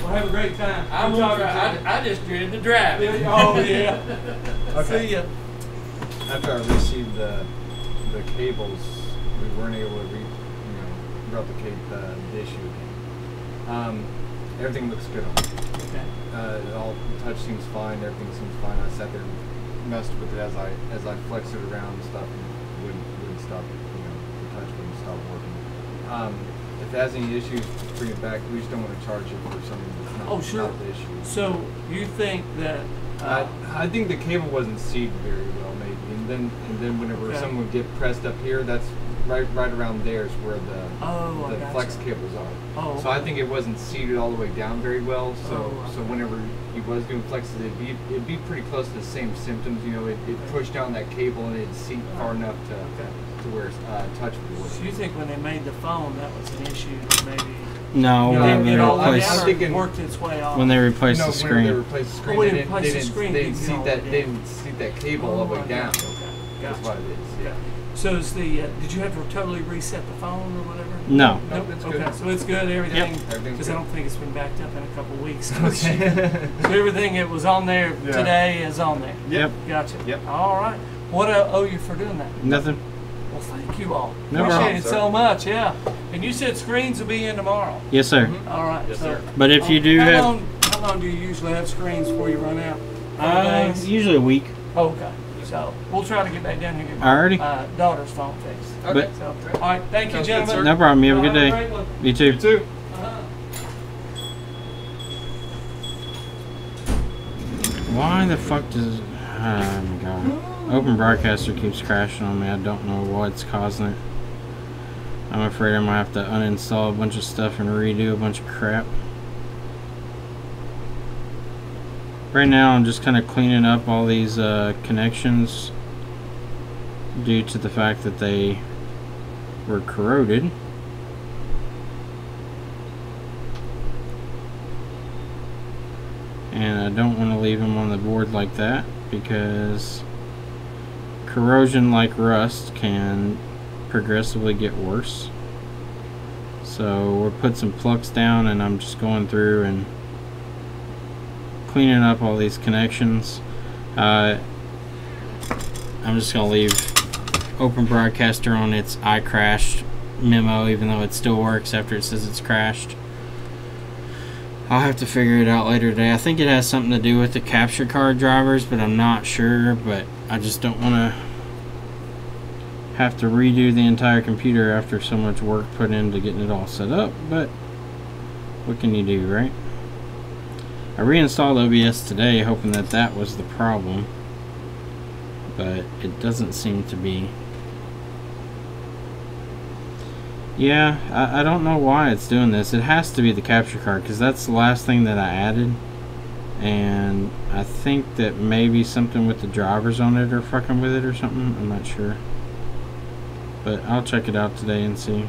[SPEAKER 3] Well, have a great time.
[SPEAKER 2] I just dreaded the drive.
[SPEAKER 3] Oh, yeah.
[SPEAKER 5] Okay.
[SPEAKER 3] See ya.
[SPEAKER 5] After I received the cables, we weren't able to replicate the issue again. Everything looks good on it.
[SPEAKER 3] Okay.
[SPEAKER 5] All the touch seems fine. Everything seems fine. I sat there and messed with it as I flexed it around and stuff, and wouldn't stop. The touch wouldn't stop working. If it has any issues, bring it back. We just don't want to charge it for something that's not, not the issue.
[SPEAKER 3] So you think that?
[SPEAKER 5] I think the cable wasn't seated very well, maybe, and then whenever someone would get pressed up here, that's right around there is where the flex cables are.
[SPEAKER 3] Oh,
[SPEAKER 5] so I think it wasn't seated all the way down very well. So whenever he was doing flexes, it'd be pretty close to the same symptoms. It pushed down that cable and it'd seat far enough to where touch would work.
[SPEAKER 3] So you think when they made the phone that was an issue? Maybe.
[SPEAKER 1] No, when they
[SPEAKER 3] worked its way off.
[SPEAKER 1] When they replaced the screen.
[SPEAKER 5] When they replaced the screen,
[SPEAKER 3] they
[SPEAKER 5] didn't seat that cable all the way down.
[SPEAKER 3] Okay.
[SPEAKER 5] That's what it is. Yeah.
[SPEAKER 3] So is did you have to totally reset the phone or whatever?
[SPEAKER 1] No.
[SPEAKER 5] Nope, it's good.
[SPEAKER 3] Okay, so it's good. Everything.
[SPEAKER 5] Everything's
[SPEAKER 3] Because I don't think it's been backed up in a couple of weeks.
[SPEAKER 5] Okay.
[SPEAKER 3] So everything that was on there today is on there.
[SPEAKER 1] Yep.
[SPEAKER 3] Gotcha.
[SPEAKER 5] Yep.
[SPEAKER 3] All right. What do I owe you for doing that?
[SPEAKER 1] Nothing.
[SPEAKER 3] Well, thank you all.
[SPEAKER 1] No
[SPEAKER 3] Appreciate
[SPEAKER 1] problem,
[SPEAKER 3] it
[SPEAKER 5] sir.
[SPEAKER 3] so much. Yeah. And you said screens will be in tomorrow.
[SPEAKER 1] Yes, sir.
[SPEAKER 3] All right.
[SPEAKER 5] Yes,
[SPEAKER 3] so,
[SPEAKER 5] sir.
[SPEAKER 1] But if you do
[SPEAKER 3] how long do you usually have screens before you run out? Days?
[SPEAKER 1] usually a week.
[SPEAKER 3] Okay. So we'll try to get back down here and get
[SPEAKER 1] Alrighty.
[SPEAKER 3] my daughter's phone fixed.
[SPEAKER 1] Okay.
[SPEAKER 3] So, all right. Thank you,
[SPEAKER 5] Sounds good,
[SPEAKER 3] gentlemen.
[SPEAKER 5] sir.
[SPEAKER 1] No problem. You have a good day.
[SPEAKER 3] great one.
[SPEAKER 1] You too.
[SPEAKER 5] You too.
[SPEAKER 1] Why the fuck does... Oh my god. Open Broadcaster keeps crashing on me. I don't know what's causing it. I'm afraid I'm going to have to uninstall a bunch of stuff and redo a bunch of crap. Right now I'm just kind of cleaning up all these connections due to the fact that they were corroded. And I don't want to leave them on the board like that because corrosion, like rust, can progressively get worse. So we'll put some flux down and I'm just going through and cleaning up all these connections. I'm just going to leave Open Broadcaster on its I crashed memo, even though it still works after it says it's crashed. I'll have to figure it out later today. I think it has something to do with the capture card drivers, but I'm not sure. But I just don't want to have to redo the entire computer after so much work put into getting it all set up. But what can you do, right? I reinstalled OBS today, hoping that that was the problem, but it doesn't seem to be. Yeah, I don't know why it's doing this. It has to be the capture card because that's the last thing that I added, and I think that maybe something with the drivers on it are fucking with it or something. I'm not sure, but I'll check it out today and see.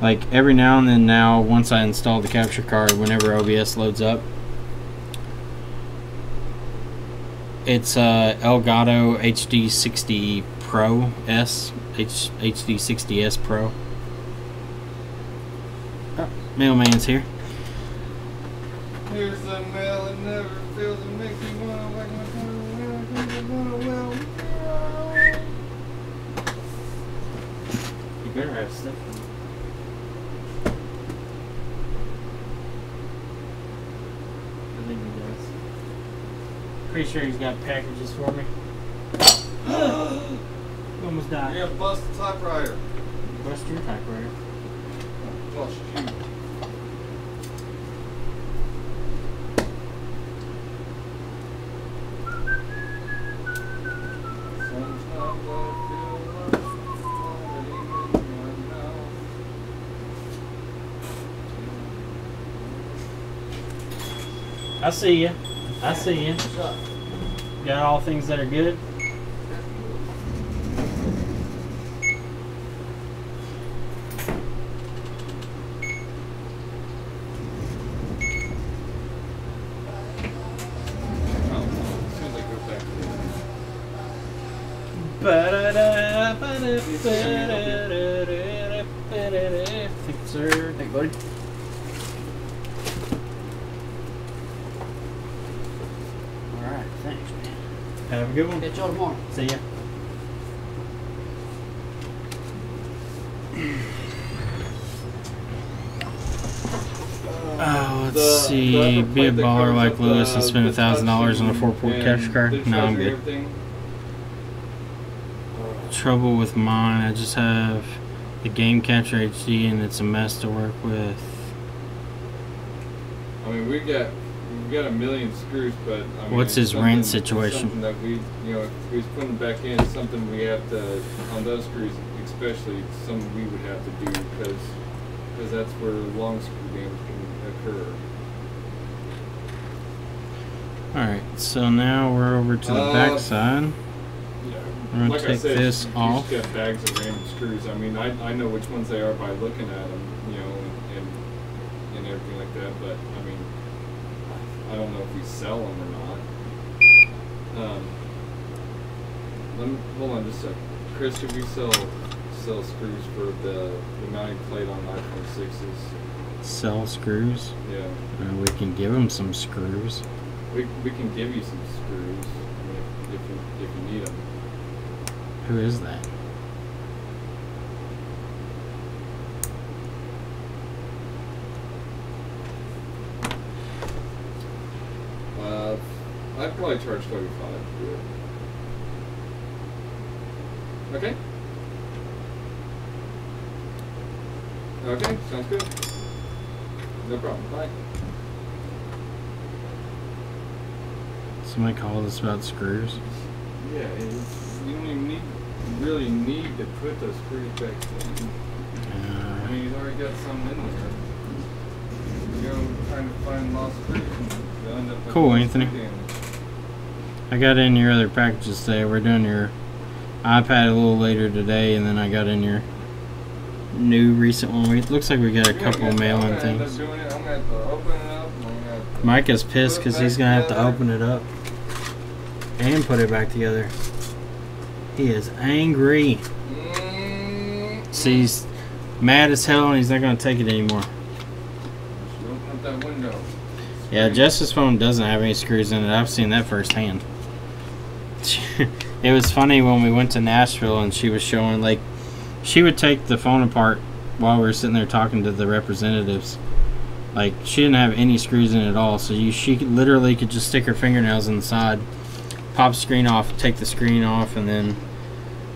[SPEAKER 1] Like every now and then now, once I install the capture card, whenever OBS loads up, It's Elgato HD60 Pro S. HD60S Pro. Oh, mailman's here.
[SPEAKER 5] Here's the mail, it never feels, it makes me wanna like my
[SPEAKER 1] You better have stuff. I think he does. Pretty sure he's got packages for me. Almost died.
[SPEAKER 5] You're gonna bust the typewriter.
[SPEAKER 1] Bust your typewriter.
[SPEAKER 5] Bust you.
[SPEAKER 1] I see you. I see you. Got all things that are good. Thank you, sir.
[SPEAKER 2] Hey, buddy. Alright, thanks, man.
[SPEAKER 1] Have a good one.
[SPEAKER 2] Catch y'all tomorrow.
[SPEAKER 1] See ya. Let's see. Be a baller like Lewis and spend $1,000 on a 4-port capture card. No, I'm good. Trouble with mine. I just have the Game Capture HD and it's a mess to work with.
[SPEAKER 5] I mean, we've got a million screws, but I mean,
[SPEAKER 1] What's his rent situation?
[SPEAKER 5] Something that we, you know, if he's putting back in, something we have to on those screws, especially something we would have to do because that's where long screw damage can occur.
[SPEAKER 1] All right, so now we're over to the back side. I'm gonna
[SPEAKER 5] Like
[SPEAKER 1] take
[SPEAKER 5] I said,
[SPEAKER 1] this
[SPEAKER 5] you
[SPEAKER 1] off.
[SPEAKER 5] just got bags of random screws. I mean, I know which ones they are by looking at them, you know, and everything like that. But I mean, I don't know if we sell them or not. Let me, hold on just a second. Chris, do we sell screws for the mounting plate on iPhone 6s?
[SPEAKER 1] Sell screws?
[SPEAKER 5] Yeah.
[SPEAKER 1] We can give them some screws.
[SPEAKER 5] We can give you some screws if you need them.
[SPEAKER 1] Who is that?
[SPEAKER 5] I'd probably charge $35 to do it. Okay? Okay, sounds good. No problem. Bye.
[SPEAKER 1] Somebody called us about screws.
[SPEAKER 5] Yeah, you don't even really need to put those screws back in. I mean, he's already got some in there. You go trying to find lost screws and you'll end up with
[SPEAKER 1] Cool,
[SPEAKER 5] lost
[SPEAKER 1] Anthony.
[SPEAKER 5] screw damage.
[SPEAKER 1] I got in your other packages today. We're doing your iPad a little later today, and then I got in your new recent one. It looks like we got a couple mailing things.
[SPEAKER 5] I'm gonna have to open it up.
[SPEAKER 1] Mike is pissed because he's gonna have to open it up and put it back together. He is angry. See, he's mad as hell, and he's not gonna take it anymore.
[SPEAKER 5] Open up that window.
[SPEAKER 1] Yeah, Jess's phone doesn't have any screws in it. I've seen that firsthand. It was funny when we went to Nashville and she was showing, like, she would take the phone apart while we were sitting there talking to the representatives. Like, she didn't have any screws in it at all, so she literally could just stick her fingernails inside, pop the screen off, take the screen off, and then,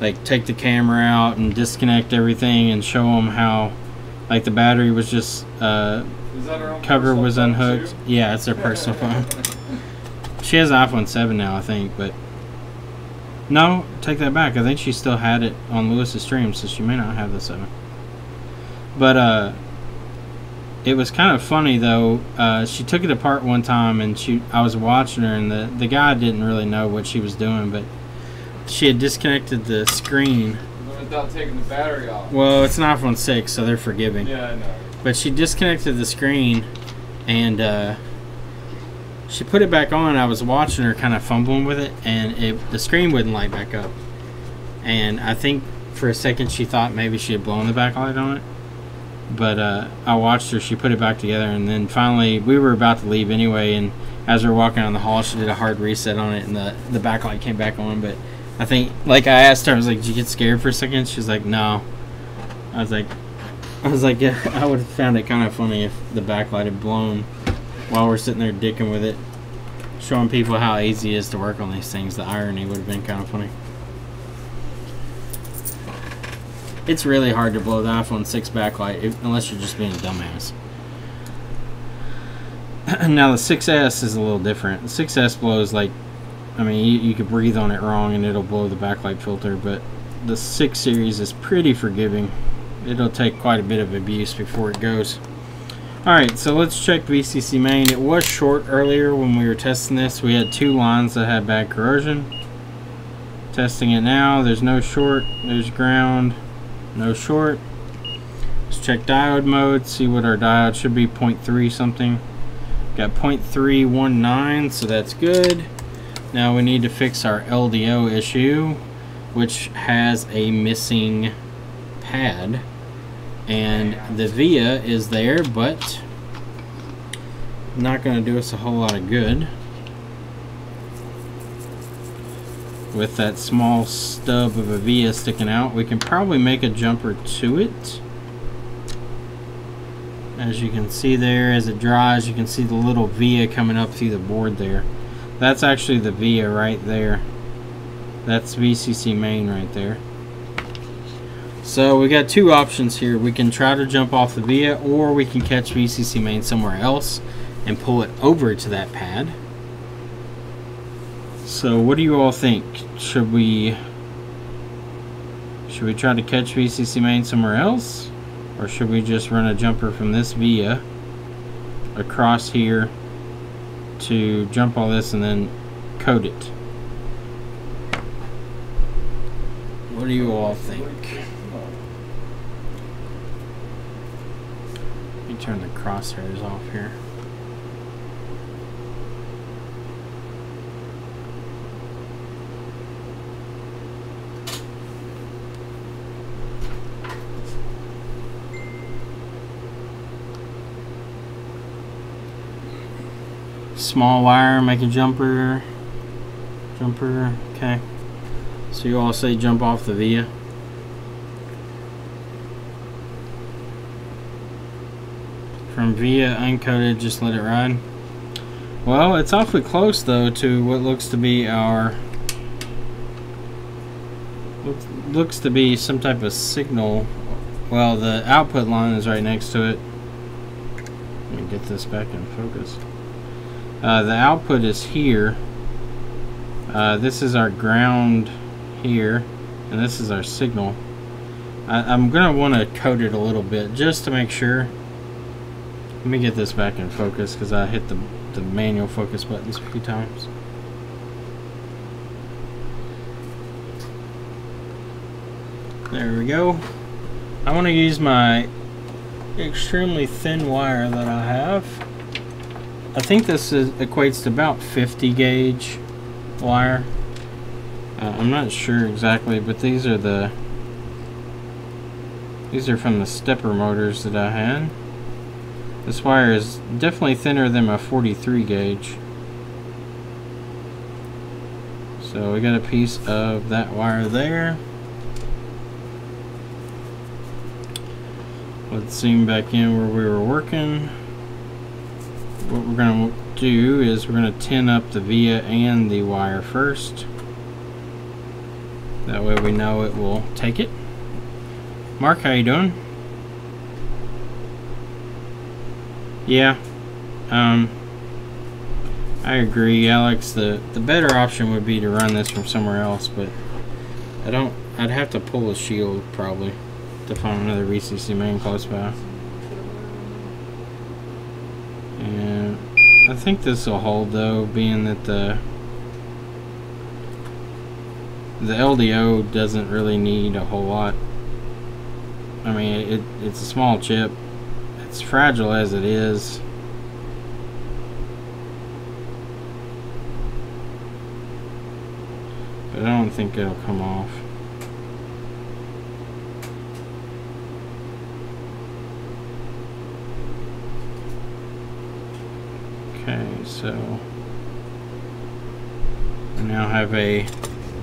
[SPEAKER 1] like, take the camera out and disconnect everything and show them how, like, the battery was just,
[SPEAKER 5] Is that her own
[SPEAKER 1] cover
[SPEAKER 5] personal
[SPEAKER 1] was
[SPEAKER 5] phone
[SPEAKER 1] unhooked.
[SPEAKER 5] too?
[SPEAKER 1] Yeah, it's her personal phone. She has an iPhone 7 now, I think, but no, take that back. I think she still had it on Lewis's stream, so she may not have the 7. But it was kind of funny though. She took it apart one time, and I was watching her, and the guy didn't really know what she was doing, but she had disconnected the screen.
[SPEAKER 5] Without taking the battery off.
[SPEAKER 1] Well, it's an iPhone 6, so they're forgiving.
[SPEAKER 5] Yeah, I know.
[SPEAKER 1] But she disconnected the screen, and she put it back on. I was watching her kind of fumbling with it, and the screen wouldn't light back up. And I think for a second she thought maybe she had blown the backlight on it. But I watched her. She put it back together, and then finally we were about to leave anyway. And as we were walking down the hall, she did a hard reset on it, and the backlight came back on. But I think, like, I asked her, I was like, "Did you get scared for a second?" She's like, "No." I was like, yeah, I would have found it kind of funny if the backlight had blown while we're sitting there dicking with it, showing people how easy it is to work on these things. The irony would have been kind of funny. It's really hard to blow the iPhone 6 backlight unless you're just being a dumbass. Now the 6S is a little different. The 6S blows like, I mean, you could breathe on it wrong and it'll blow the backlight filter, but the 6 series is pretty forgiving. It'll take quite a bit of abuse before it goes. Alright, so let's check VCC main. It was short earlier when we were testing this. We had 2 lines that had bad corrosion. Testing it now. There's no short. There's ground. No short. Let's check diode mode. See what our diode should be. 0.3 something. Got 0.319, so that's good. Now we need to fix our LDO issue, which has a missing pad. And the via is there, but not going to do us a whole lot of good with that small stub of a via sticking out. We can probably make a jumper to it. As you can see there, as it dries, you can see the little via coming up through the board there. That's actually the via right there. That's VCC main right there. So we got 2 options here. We can try to jump off the via, or we can catch VCC main somewhere else and pull it over to that pad. So what do you all think? Should we try to catch VCC main somewhere else, or should we just run a jumper from this via across here to jump all this and then coat it? What do you all think? Let me turn the crosshairs off here. Small wire, make a jumper. Okay. So you all say jump off the via. From via uncoated, just let it ride. Well, it's awfully close though to what looks to be our some type of signal. Well, the output line is right next to it. Let me get this back in focus. The output is here. This is our ground here, and this is our signal. I'm gonna want to coat it a little bit just to make sure. Let me get this back in focus because I hit the manual focus buttons a few times. There we go. I want to use my extremely thin wire that I have. I think this equates to about 50 gauge wire. I'm not sure exactly, but these are from the stepper motors that I had. This wire is definitely thinner than my 43 gauge. So we got a piece of that wire there. Let's zoom back in where we were working. What we're going to do is we're going to tin up the via and the wire first. That way we know it will take it. Mark, how you doing? Yeah, I agree, Alex. The better option would be to run this from somewhere else, but I'd have to pull a shield probably to find another VCC main close by. And I think this will hold though, being that the LDO doesn't really need a whole lot. I mean, it's a small chip. It's fragile as it is. but I don't think it'll come off. Okay, so I now have a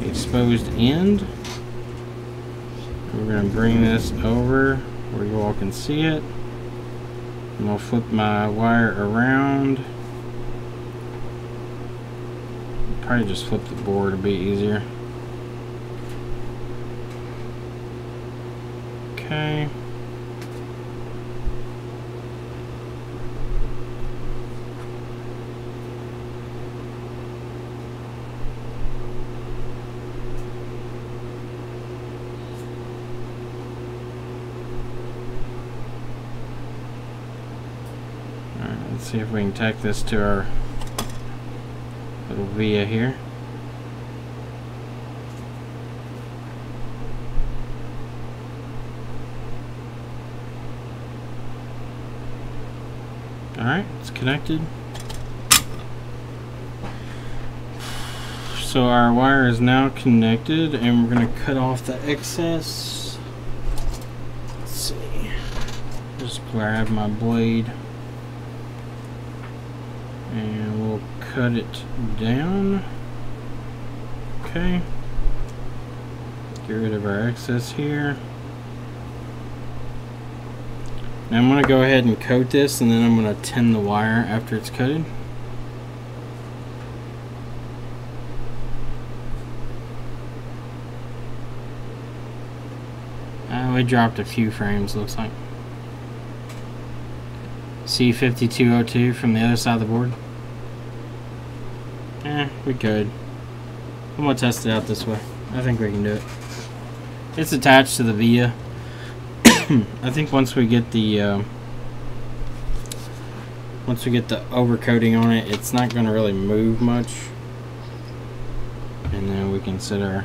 [SPEAKER 1] exposed end. We're going to bring this over where you all can see it. And I'll flip my wire around. Probably just flip the board a bit easier. Okay. Let's see if we can tack this to our little via here. Alright, it's connected. So our wire is now connected, and we're going to cut off the excess. Let's see. Just grab my blade. And we'll cut it down. Okay. Get rid of our excess here. Now I'm going to go ahead and coat this, and then I'm going to tin the wire after it's coated. We dropped a few frames, looks like. C5202 from the other side of the board. We could. I'm gonna test it out this way. I think we can do it. It's attached to the via. I think once we get the overcoating on it, it's not gonna really move much. And then we can set our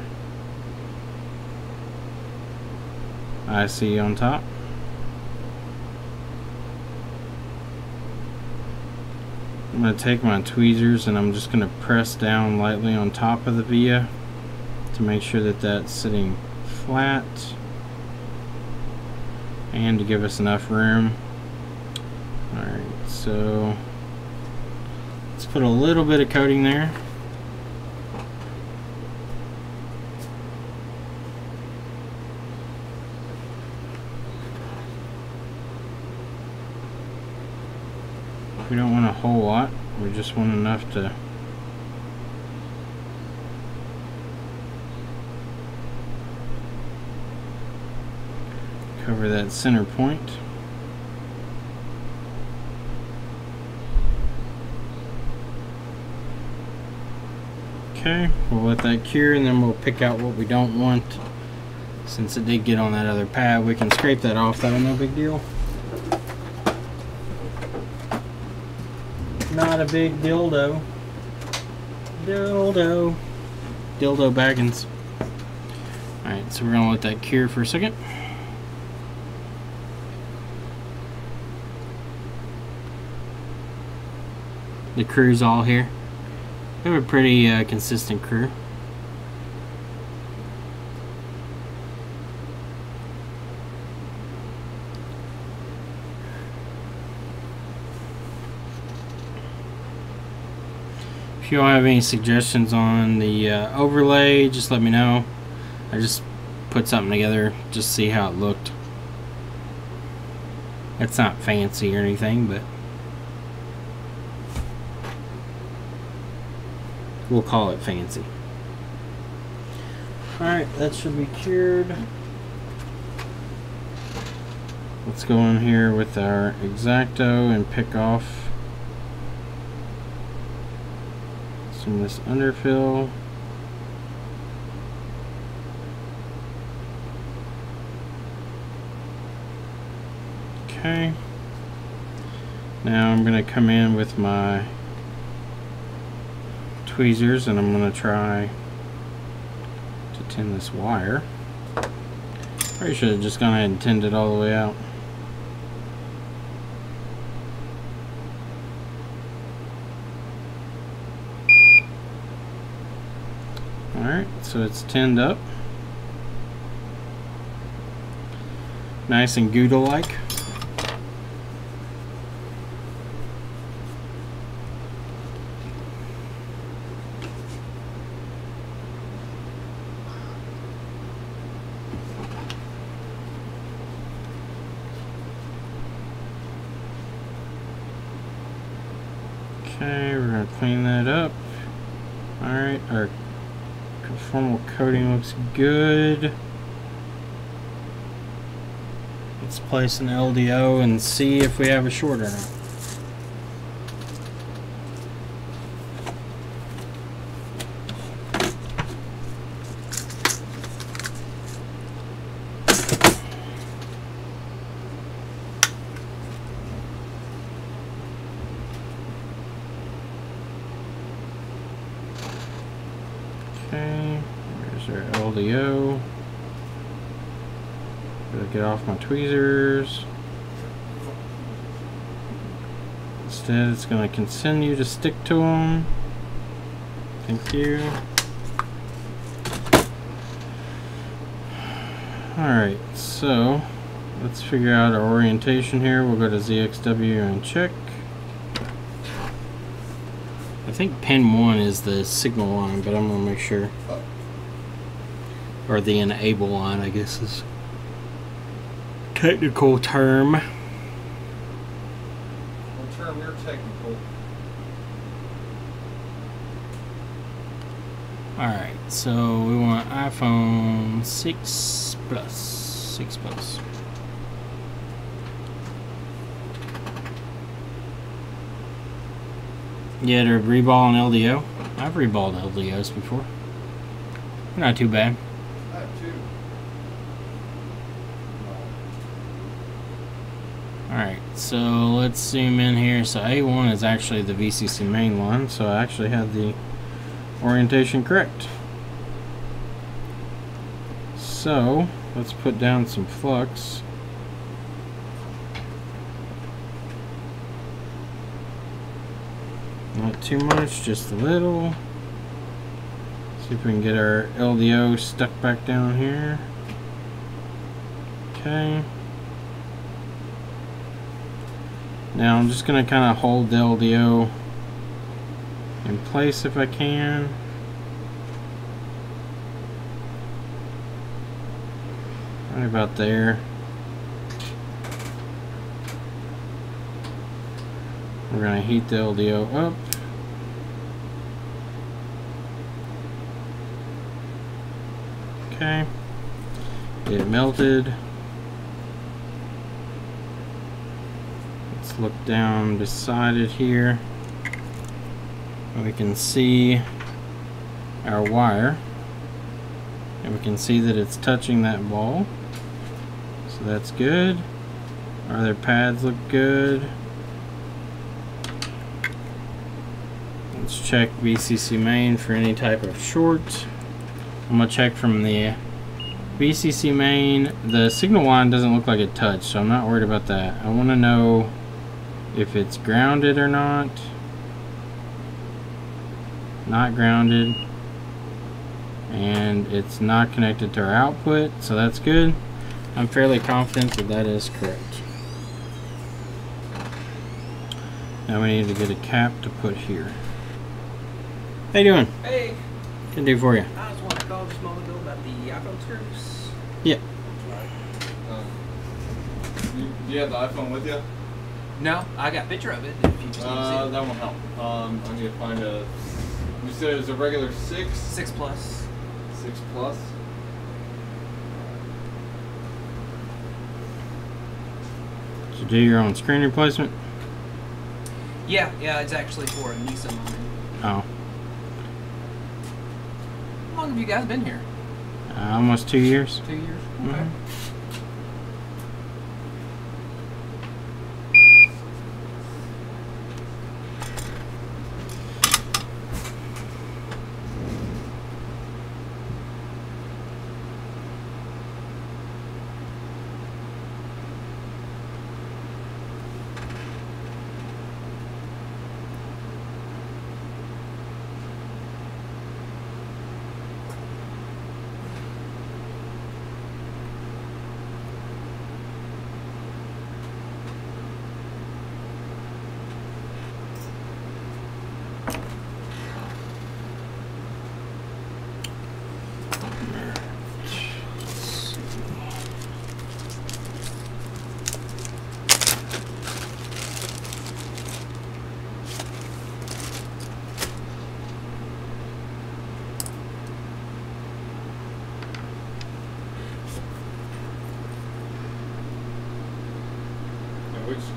[SPEAKER 1] IC on top. I'm going to take my tweezers and I'm just going to press down lightly on top of the via to make sure that that's sitting flat and to give us enough room. Alright, so let's put a little bit of coating there. We don't want a whole lot, we just want enough to cover that center point. Okay, we'll let that cure and then we'll pick out what we don't want. Since it did get on that other pad, we can scrape that off, that'll no big deal. Not a big dildo. Dildo baggins. Alright, so we're gonna let that cure for a second. The crew's all here. We have a pretty consistent crew. If you all have any suggestions on the overlay, just let me know. I just put something together just to see how it looked. It's not fancy or anything, but we'll call it fancy. Alright, that should be cured. Let's go in here with our X-Acto and pick off some of this underfill. Okay. Now I'm going to come in with my tweezers and I'm going to try to tin this wire. Probably should have just gone ahead and tinned it all the way out. Alright, so it's tinned up. Nice and Gouda-like. Okay, we're going to clean that up. Alright, our conformal coating looks good. Let's place an LDO and see if we have a short or not. Okay, there's our LDO. Gotta get off my tweezers. Instead, it's gonna continue to stick to them. Thank you. Alright, so let's figure out our orientation here. We'll go to ZXW and check. I think pin 1 is the signal line, but I'm going to make sure. Or the enable line, I guess is technical term.
[SPEAKER 5] What term you're technical?
[SPEAKER 1] Alright, so we want iPhone 6 Plus. 6 Plus. Yeah, to reball an LDO. I've reballed LDOs before. Not too bad.
[SPEAKER 5] I have 2.
[SPEAKER 1] Alright, so let's zoom in here. So A1 is actually the VCC main one, so I actually had the orientation correct. So let's put down some flux. Not too much, just a little. See if we can get our LDO stuck back down here. Okay. Now I'm just going to kind of hold the LDO in place if I can. Right about there. We're going to heat the LDO up. Okay. It melted. Let's look down beside it here. We can see our wire. And we can see that it's touching that ball. So that's good. Our other pads look good. Let's check VCC main for any type of short. I'm going to check from the VCC main. The signal line doesn't look like it touched, so I'm not worried about that. I want to know if it's grounded or not. Not grounded. And it's not connected to our output, so that's good. I'm fairly confident that that is correct. Now we need to get a cap to put here. How you doing?
[SPEAKER 6] Hey,
[SPEAKER 1] What can I do for you?
[SPEAKER 6] I just want to call just a moment ago about the iPhone screws.
[SPEAKER 1] Yeah.
[SPEAKER 5] Do you have the iPhone with you?
[SPEAKER 6] No, I got a picture of it if you just need to see it.
[SPEAKER 5] That won't help. I need to find a. You said it was a regular 6?
[SPEAKER 6] 6 Plus.
[SPEAKER 5] 6 Plus?
[SPEAKER 1] Did you do your own screen replacement?
[SPEAKER 6] Yeah, it's actually for a Miscellaneous.
[SPEAKER 1] Oh.
[SPEAKER 6] How long have you guys been here?
[SPEAKER 1] Almost 2 years.
[SPEAKER 6] 2 years? Okay.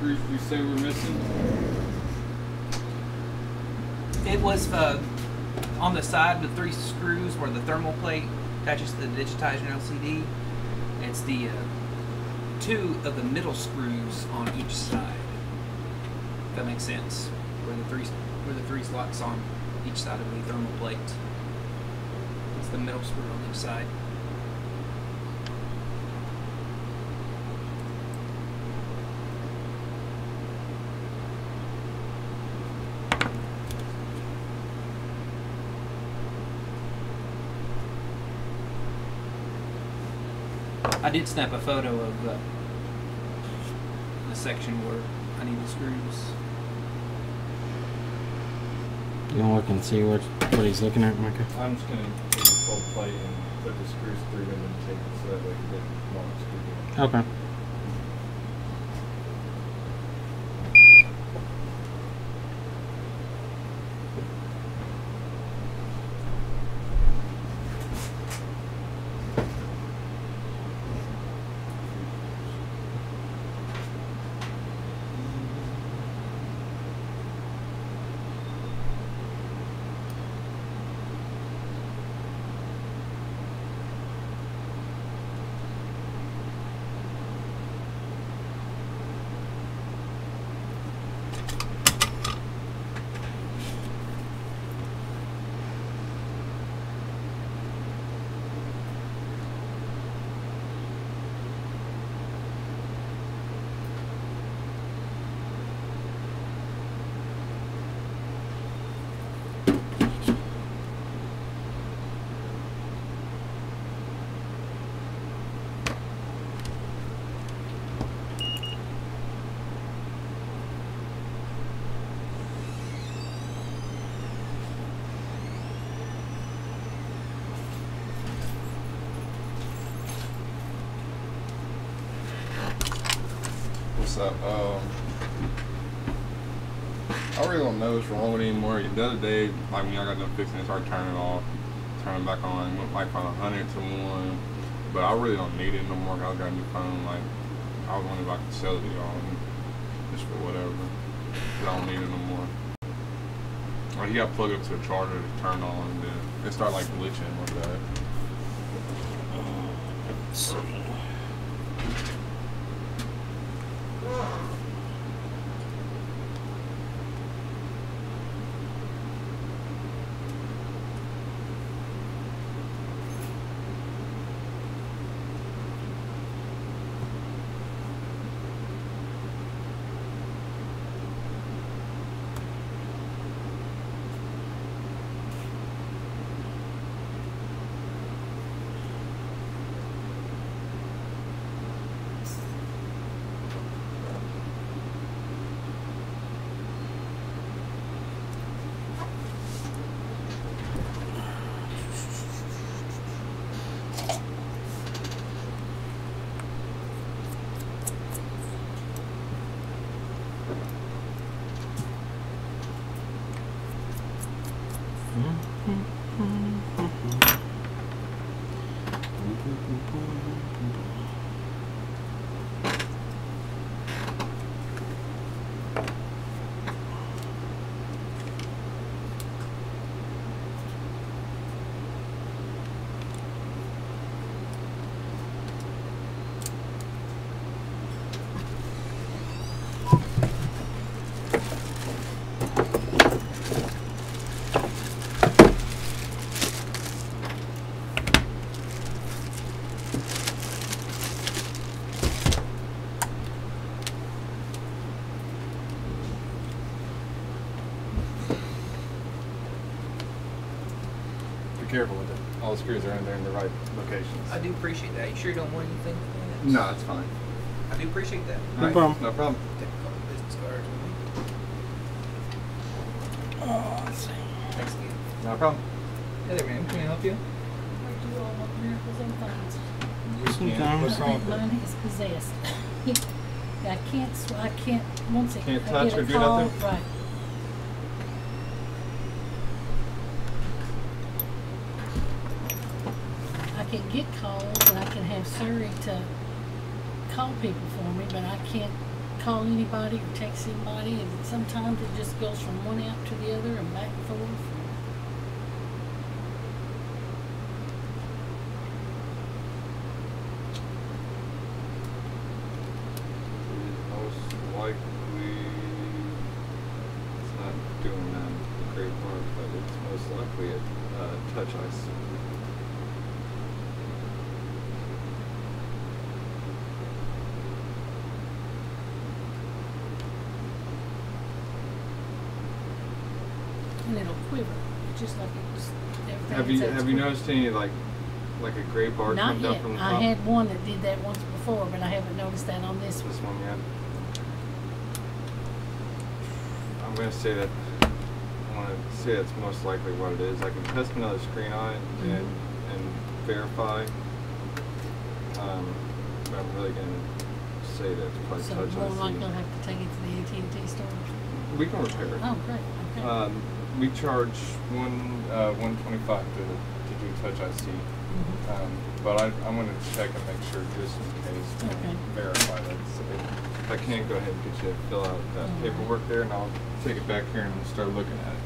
[SPEAKER 5] screws we say we're missing?
[SPEAKER 6] It was on the side, the 3 screws where the thermal plate attaches to the digitizer LCD. It's the 2 of the middle screws on each side. If that makes sense. Where the 3 slots on each side of the thermal plate. It's the middle screw on each side. I did snap a photo of the section where I need the screws.
[SPEAKER 1] You want to look and see what he's looking at, Micah?
[SPEAKER 5] I'm just gonna take the full plate and put the screws through them and take it so that way they won't screw in.
[SPEAKER 1] Okay.
[SPEAKER 7] What's up? I really don't know what's wrong with it anymore. The other day, like when I got done fixing it, started turning it off, turning it back on, went like from 100 to 1. But I really don't need it no more. I got a new phone. Like I was wondering if I could sell it to y'all just for whatever. But I don't need it no more. Like you got to plug it up to a charger to turn on, and then it started like glitching like that.
[SPEAKER 1] Let's see.
[SPEAKER 5] Careful with it. All the screws are in there in the right locations.
[SPEAKER 6] I do appreciate that. You sure you don't want anything?
[SPEAKER 5] No, it's fine.
[SPEAKER 6] I do appreciate that.
[SPEAKER 1] No problem.
[SPEAKER 5] No problem.
[SPEAKER 6] Take a couple business cards with me.
[SPEAKER 1] Oh, let's see.
[SPEAKER 6] Thanks again.
[SPEAKER 5] No problem.
[SPEAKER 6] Hey there, ma'am. Can I help you?
[SPEAKER 8] I do all of miracles and things.
[SPEAKER 1] Sometimes.
[SPEAKER 5] What's wrong with it?
[SPEAKER 8] Mine is possessed. I can't, once it,
[SPEAKER 5] Can't
[SPEAKER 8] I
[SPEAKER 5] touch
[SPEAKER 8] get
[SPEAKER 5] or
[SPEAKER 8] a
[SPEAKER 5] do
[SPEAKER 8] call,
[SPEAKER 5] nothing?
[SPEAKER 8] right. I can get calls and I can have Siri to call people for me, but I can't call anybody or text anybody, and sometimes it just goes from one app to the other and back and forth.
[SPEAKER 7] Most likely, it's not doing the great work, but it's most likely a touch IC.
[SPEAKER 8] And it'll quiver, just like it was.
[SPEAKER 7] Have you noticed any like a gray bar
[SPEAKER 8] Not
[SPEAKER 7] come down
[SPEAKER 8] yet.
[SPEAKER 7] from the
[SPEAKER 8] I
[SPEAKER 7] top?
[SPEAKER 8] had one that did that once before, but I haven't noticed that on this
[SPEAKER 7] This
[SPEAKER 8] one.
[SPEAKER 7] one yet? I'm gonna say that. I want to say that's most likely what it is. I can test another screen on it and verify. But I'm really gonna say that it's probably
[SPEAKER 8] So
[SPEAKER 7] touch
[SPEAKER 8] more
[SPEAKER 7] IC.
[SPEAKER 8] likely I'll have to take it to the AT&T store.
[SPEAKER 7] We can repair it.
[SPEAKER 8] Oh, great. Okay.
[SPEAKER 7] We charge $125 to do touch IC. But I'm going to check and make sure just in case and
[SPEAKER 8] Okay.
[SPEAKER 7] verify that. So if I can, go ahead and get you to fill out that paperwork there, and I'll take it back here and start looking at it.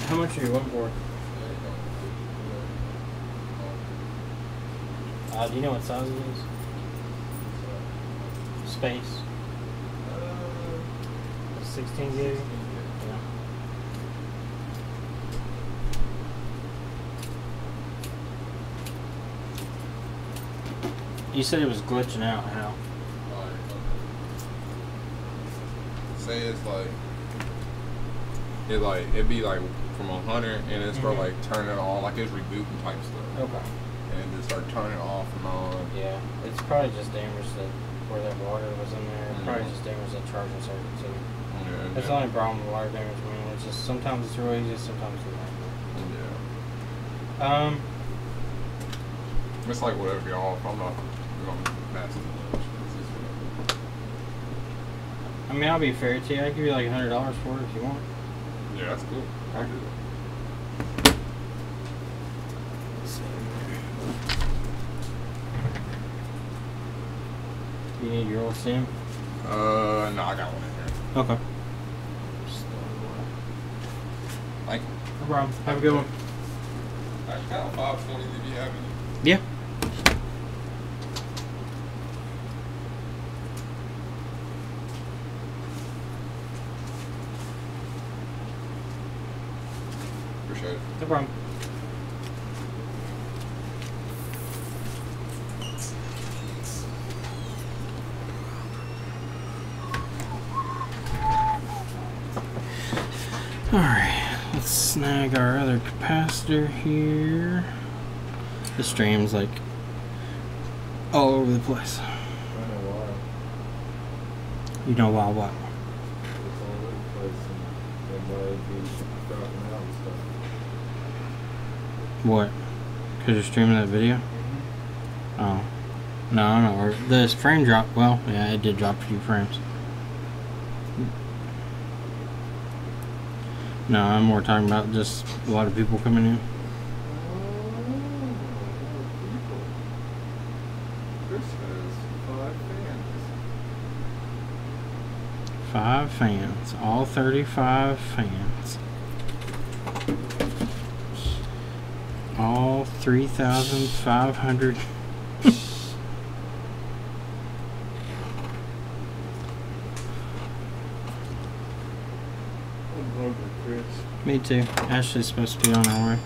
[SPEAKER 1] How much are you looking for? Do you know what size it is? Space? 16 gig? Yeah. You said it was glitching out. How?
[SPEAKER 7] Say it's it'd be like from 100 and it start like turning on, like it's rebooting type stuff.
[SPEAKER 1] Okay.
[SPEAKER 7] And it start turning off and on.
[SPEAKER 1] Yeah, it's probably just damaged where that water was in there. It probably just damaged that charging circuit too.
[SPEAKER 7] Yeah,
[SPEAKER 1] That's the only problem with water damage, man. It's just sometimes it's real easy, sometimes it's not.
[SPEAKER 7] It's like whatever y'all. I'm not gonna pass it much. It's just whatever.
[SPEAKER 1] I mean, I'll be fair to you. I'll give you like $100 for it if you want.
[SPEAKER 7] Yeah, that's cool. I'll do it.
[SPEAKER 1] You need your old SIM?
[SPEAKER 7] No, I got one in here.
[SPEAKER 1] Okay.
[SPEAKER 7] Thank you.
[SPEAKER 1] No problem. Have a good one.
[SPEAKER 7] I got 520. Did you have any?
[SPEAKER 1] Yeah.
[SPEAKER 7] Appreciate it.
[SPEAKER 1] No problem. Alright, let's snag our other capacitor here. The stream's like all over the place.
[SPEAKER 5] I know why.
[SPEAKER 1] You know why what?
[SPEAKER 5] It's all over the place and why it'd be dropping out and stuff.
[SPEAKER 1] What? Because you're streaming that video? Oh. No, no. Or this frame drop. Well, yeah, it did drop a few frames. No, I'm more talking about just a lot of people coming in.
[SPEAKER 5] Chris has 5 fans.
[SPEAKER 1] 5 fans. All 35 fans. All 3,500. Me too. Ashley's supposed to be on her way.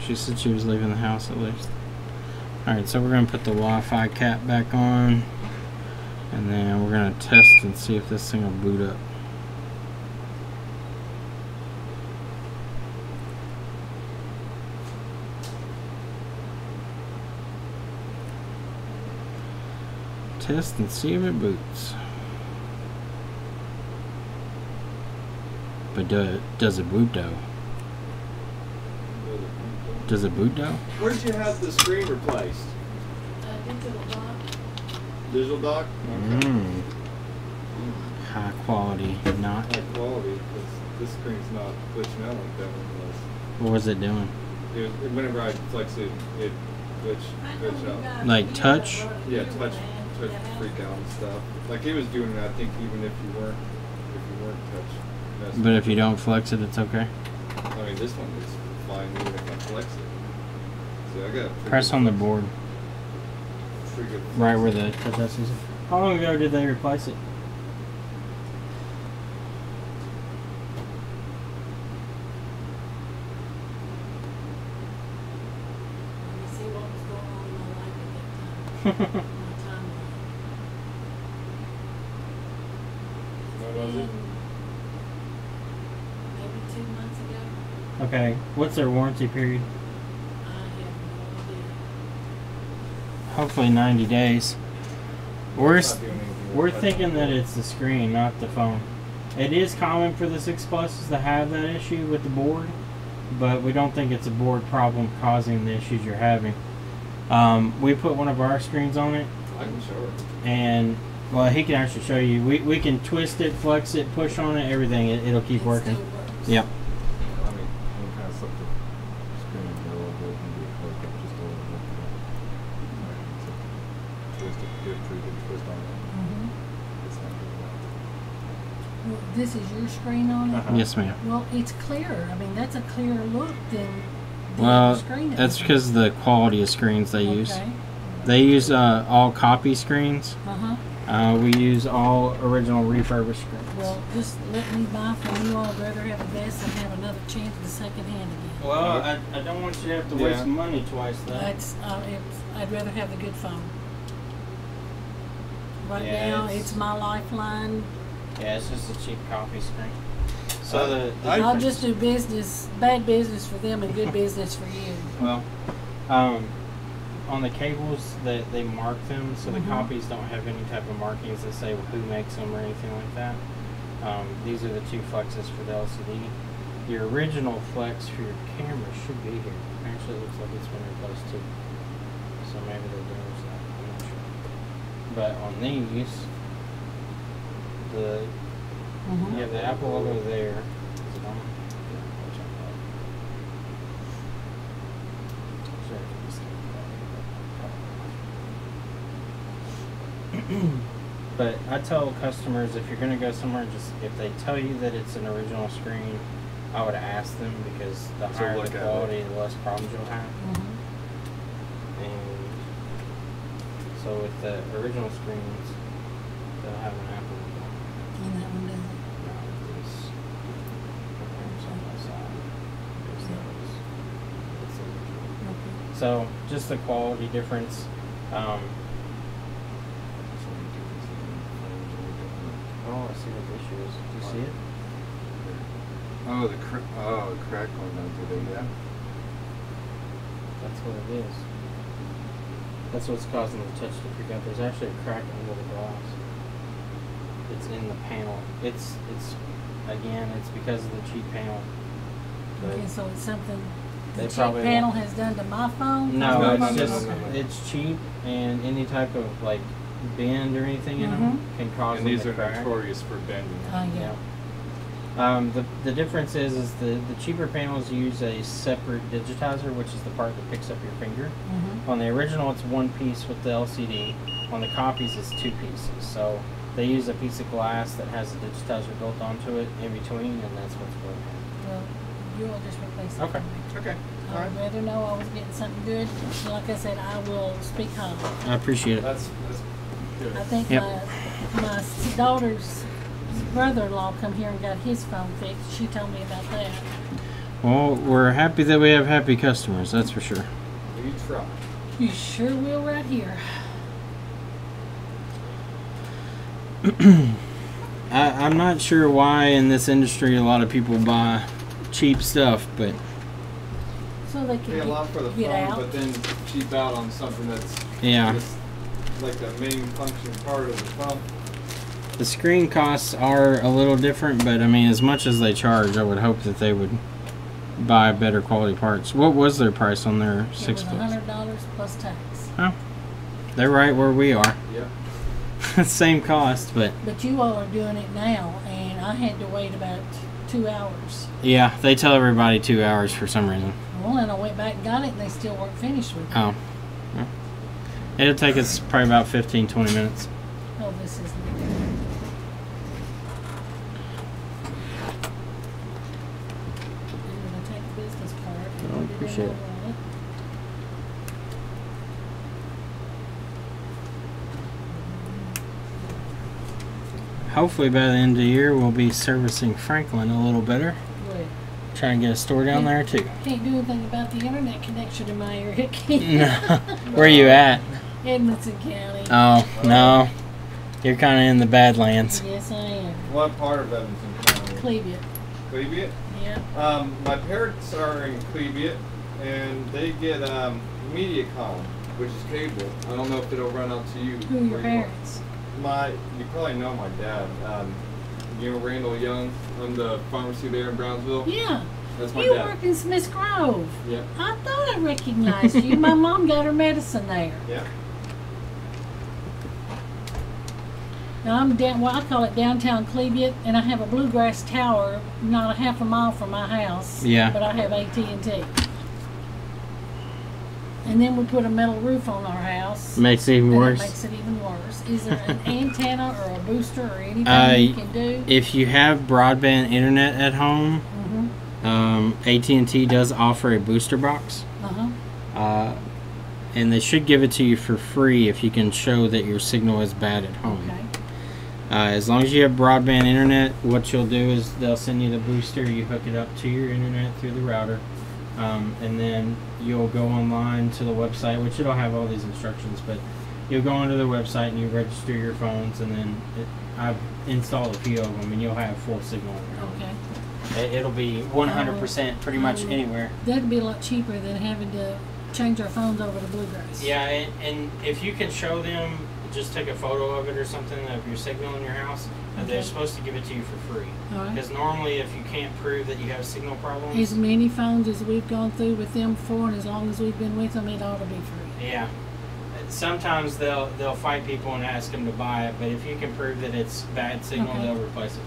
[SPEAKER 1] She said she was leaving the house at least. Alright, so we're going to put the Wi-Fi cap back on. And then we're going to test and see if this thing will boot up. Test and see if it boots. But does it boot though? Does it boot though?
[SPEAKER 5] Where'd you have the screen replaced?
[SPEAKER 8] Digital dock.
[SPEAKER 5] Digital dock?
[SPEAKER 1] Mm. High quality, not.
[SPEAKER 5] High quality, because this screen's not glitching out like that one was.
[SPEAKER 1] What was it doing?
[SPEAKER 5] Whenever I flex it, it glitched out.
[SPEAKER 1] Like touch?
[SPEAKER 5] Yeah, touch freak out and stuff. Like it was doing it, I think, even if you weren't touch.
[SPEAKER 1] But if you don't flex it, it's okay.
[SPEAKER 5] I mean, this one is fine even if I flex it. See, I got
[SPEAKER 1] Press on the board.
[SPEAKER 5] pretty good.
[SPEAKER 1] Right where the touch is. How long ago did they replace it?
[SPEAKER 8] You see what was going on in my life at that time. My timeline.
[SPEAKER 5] What was it?
[SPEAKER 8] Maybe 2 months ago.
[SPEAKER 1] Okay, what's their warranty period?
[SPEAKER 8] I have no idea.
[SPEAKER 1] Hopefully 90 days. We're
[SPEAKER 5] It's not doing anything
[SPEAKER 1] we're
[SPEAKER 5] with it.
[SPEAKER 1] thinking that it's the screen, not the phone. It is common for the 6 Pluses to have that issue with the board, but we don't think it's a board problem causing the issues you're having. We put one of our screens on it,
[SPEAKER 5] I can show her.
[SPEAKER 1] and well, he can actually show you. We can twist it, flex it, push on it, everything. It'll keep
[SPEAKER 8] It
[SPEAKER 1] working.
[SPEAKER 8] still works.
[SPEAKER 1] Yep.
[SPEAKER 5] I mean, any kind of stuff to screen and go a little bit and be close up just a little bit. Twist it, give it a pretty good twist on it.
[SPEAKER 8] Mhm.
[SPEAKER 5] It's not good.
[SPEAKER 8] Well, this is your screen on it?
[SPEAKER 5] Uh-huh.
[SPEAKER 1] Yes, ma'am.
[SPEAKER 8] Well, it's clearer. I mean, that's a clearer look than the
[SPEAKER 1] Well,
[SPEAKER 8] other screen. that
[SPEAKER 1] that's
[SPEAKER 8] was-
[SPEAKER 1] because of the quality of screens they use.
[SPEAKER 8] Okay.
[SPEAKER 1] They use all copy screens.
[SPEAKER 8] Uh-huh.
[SPEAKER 1] We use all original refurbished screens.
[SPEAKER 8] Well, just let me buy from you all. I'd rather have the best than have another chance at the second hand again.
[SPEAKER 1] Well, I don't want you to have to waste
[SPEAKER 5] Yeah.
[SPEAKER 1] money twice, though.
[SPEAKER 8] I'd rather have the good phone. Right
[SPEAKER 1] Yeah,
[SPEAKER 8] now,
[SPEAKER 1] it's-
[SPEAKER 8] it's my lifeline.
[SPEAKER 1] Yeah, it's just a cheap copy screen. So
[SPEAKER 8] I'll just do business, bad business for them and good business for you.
[SPEAKER 1] well, on the cables they mark them, so the
[SPEAKER 8] Mhm.
[SPEAKER 1] copies don't have any type of markings that say who makes them or anything like that. These are the 2 flexes for the LCD. Your original flex for your camera should be here. Actually, it looks like it's been replaced too. So maybe they damaged that. I'm not sure. But on these, you have the Apple logo there. Is it on? Yeah, I'll check that out. Sure, I can just But I tell customers if you're going to go somewhere, just if they tell you that it's an original screen, I would ask them because the
[SPEAKER 5] So
[SPEAKER 1] higher
[SPEAKER 5] look
[SPEAKER 1] the
[SPEAKER 5] at
[SPEAKER 1] quality, the less problems you'll have. And so with the original screens, they'll have an Apple logo.
[SPEAKER 8] And that one doesn't.
[SPEAKER 1] No, this side by side. There's those. It's the original.
[SPEAKER 8] Okay.
[SPEAKER 1] So just the quality difference. Oh, I see what the issue is. Do you see it?
[SPEAKER 5] Oh, the crack going down through there. Yeah.
[SPEAKER 1] That's what it is. That's what's causing the touch to freak out. There's actually a crack under the glass. It's in the panel. It's again, it's because of the cheap panel.
[SPEAKER 8] Okay, so it's something the
[SPEAKER 1] They
[SPEAKER 8] cheap
[SPEAKER 1] probably
[SPEAKER 8] panel
[SPEAKER 1] won't-
[SPEAKER 8] has done to my phone?
[SPEAKER 1] No,
[SPEAKER 5] No,
[SPEAKER 1] it's
[SPEAKER 5] no, no,
[SPEAKER 1] just
[SPEAKER 5] no, no, no.
[SPEAKER 1] it's cheap, and any type of like bend or anything in them can cause
[SPEAKER 5] And
[SPEAKER 1] them
[SPEAKER 5] these
[SPEAKER 1] to
[SPEAKER 5] are
[SPEAKER 1] crack.
[SPEAKER 5] notorious for bending.
[SPEAKER 8] Yeah.
[SPEAKER 1] The difference is the cheaper panels use a separate digitizer, which is the part that picks up your finger. On the original, it's one piece with the LCD. On the copies, it's two pieces. So they use a piece of glass that has a digitizer built onto it in between, and that's what's broken.
[SPEAKER 8] Well, you'll just replace it.
[SPEAKER 1] Okay.
[SPEAKER 8] for me.
[SPEAKER 5] Okay.
[SPEAKER 8] I'd rather know I was getting something good. And like I said, I will speak home.
[SPEAKER 1] I appreciate it.
[SPEAKER 5] That's good.
[SPEAKER 8] I think
[SPEAKER 1] Yep.
[SPEAKER 8] my daughter's brother-in-law come here and got his phone fixed. She told me about that.
[SPEAKER 1] Well, we're happy that we have happy customers. That's for sure.
[SPEAKER 5] We try.
[SPEAKER 8] You sure will right here.
[SPEAKER 1] I'm not sure why in this industry a lot of people buy cheap stuff, but
[SPEAKER 8] So they can
[SPEAKER 5] Pay a lot for the
[SPEAKER 8] get
[SPEAKER 5] phone,
[SPEAKER 8] out.
[SPEAKER 5] but then cheap out on something that's
[SPEAKER 1] yeah.
[SPEAKER 5] just like the main function part of the phone.
[SPEAKER 1] The screen costs are a little different, but I mean, as much as they charge, I would hope that they would buy better quality parts. What was their price on their
[SPEAKER 8] It was
[SPEAKER 1] 6 Flux?
[SPEAKER 8] $100 plus tax.
[SPEAKER 1] Oh, they're right where we are.
[SPEAKER 5] Yeah.
[SPEAKER 1] Same cost, but
[SPEAKER 8] But you all are doing it now, and I had to wait about 2 hours.
[SPEAKER 1] yeah, they tell everybody 2 hours for some reason.
[SPEAKER 8] Well, and I went back and got it, and they still weren't finished with it.
[SPEAKER 1] Oh, well, it'll take us probably about 15-20 minutes.
[SPEAKER 8] Oh, this isn't it. I'm gonna take the business card and
[SPEAKER 1] Oh,
[SPEAKER 8] put it in
[SPEAKER 1] appreciate
[SPEAKER 8] my
[SPEAKER 1] it.
[SPEAKER 8] wallet.
[SPEAKER 1] Hopefully by the end of the year, we'll be servicing Franklin a little better.
[SPEAKER 8] Well,
[SPEAKER 1] Try and get a store down there too.
[SPEAKER 8] can't do anything about the internet connection in my area.
[SPEAKER 1] No. Where you at?
[SPEAKER 8] Edmonton County.
[SPEAKER 1] Oh, no. You're kind of in the Badlands.
[SPEAKER 8] Yes, I am.
[SPEAKER 5] What part of Edmonton County?
[SPEAKER 8] Cleveland.
[SPEAKER 5] Cleveland?
[SPEAKER 8] Yeah.
[SPEAKER 5] My parents are in Cleveland, and they get Mediacom, which is cable. I don't know if it'll run out to you.
[SPEAKER 8] Who are your
[SPEAKER 5] where you are.
[SPEAKER 8] parents?
[SPEAKER 5] You probably know my dad. You know Randall Young on the pharmacy there in Brownsville?
[SPEAKER 8] Yeah.
[SPEAKER 5] That's my
[SPEAKER 8] You
[SPEAKER 5] dad.
[SPEAKER 8] work in Smith Grove.
[SPEAKER 5] Yeah.
[SPEAKER 8] I thought I recognized you. My mom got her medicine there.
[SPEAKER 5] Yeah.
[SPEAKER 8] Now I'm down. Well, I call it downtown Cleveland, and I have a bluegrass tower not a half a mile from my house.
[SPEAKER 1] Yeah.
[SPEAKER 8] But I have AT&T. And then we put a metal roof on our house.
[SPEAKER 1] Makes it even
[SPEAKER 8] and
[SPEAKER 1] worse.
[SPEAKER 8] It makes it even worse. Is there an antenna or a booster or anything you can do?
[SPEAKER 1] If you have broadband internet at home, AT&T does offer a booster box. And they should give it to you for free if you can show that your signal is bad at home.
[SPEAKER 8] Okay.
[SPEAKER 1] As long as you have broadband internet, what you'll do is they'll send you the booster, you hook it up to your internet through the router, and then you'll go online to the website, which it'll have all these instructions, but you'll go onto the website and you register your phones, and then I've installed a few of them, and you'll have full signal on your home.
[SPEAKER 8] Okay.
[SPEAKER 1] It'll be 100% pretty much anywhere.
[SPEAKER 8] That'd be a lot cheaper than having to change our phones over to bluegrass.
[SPEAKER 1] Yeah, and if you can show them, just take a photo of it or something of your signal in your house, they're supposed to give it to you for free.
[SPEAKER 8] All right.
[SPEAKER 1] Because normally if you can't prove that you have signal problems...
[SPEAKER 8] As many phones as we've gone through with them before, and as long as we've been with them, it ought to be free.
[SPEAKER 1] Yeah. Sometimes they'll fight people and ask them to buy it, but if you can prove that it's bad signal,
[SPEAKER 8] Okay.
[SPEAKER 1] they'll replace it.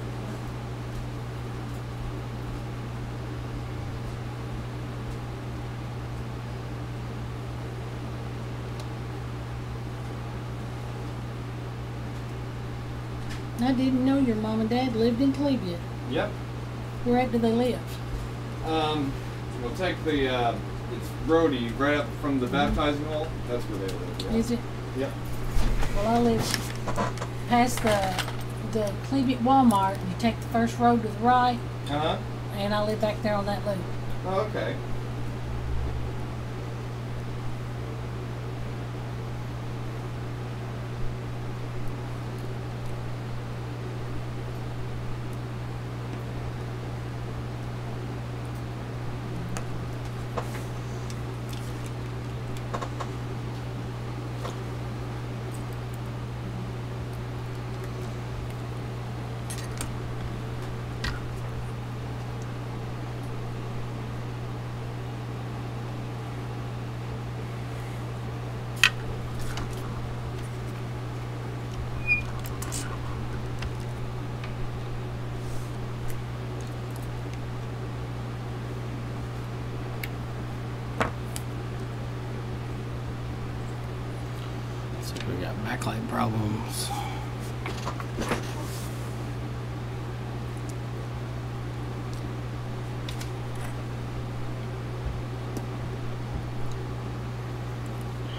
[SPEAKER 8] I didn't know your mom and dad lived in Cleveland.
[SPEAKER 5] Yep.
[SPEAKER 8] Where at do they live?
[SPEAKER 5] We'll take the, it's Brody, right up from the baptizing hall. That's where they live. Yeah.
[SPEAKER 8] Is it?
[SPEAKER 5] Yep.
[SPEAKER 8] Well, I live past the Cleveland Walmart. You take the first road to the right,
[SPEAKER 5] Uh-huh.
[SPEAKER 8] and I live back there on that loop.
[SPEAKER 5] Oh, okay.
[SPEAKER 1] So we got backlight problems.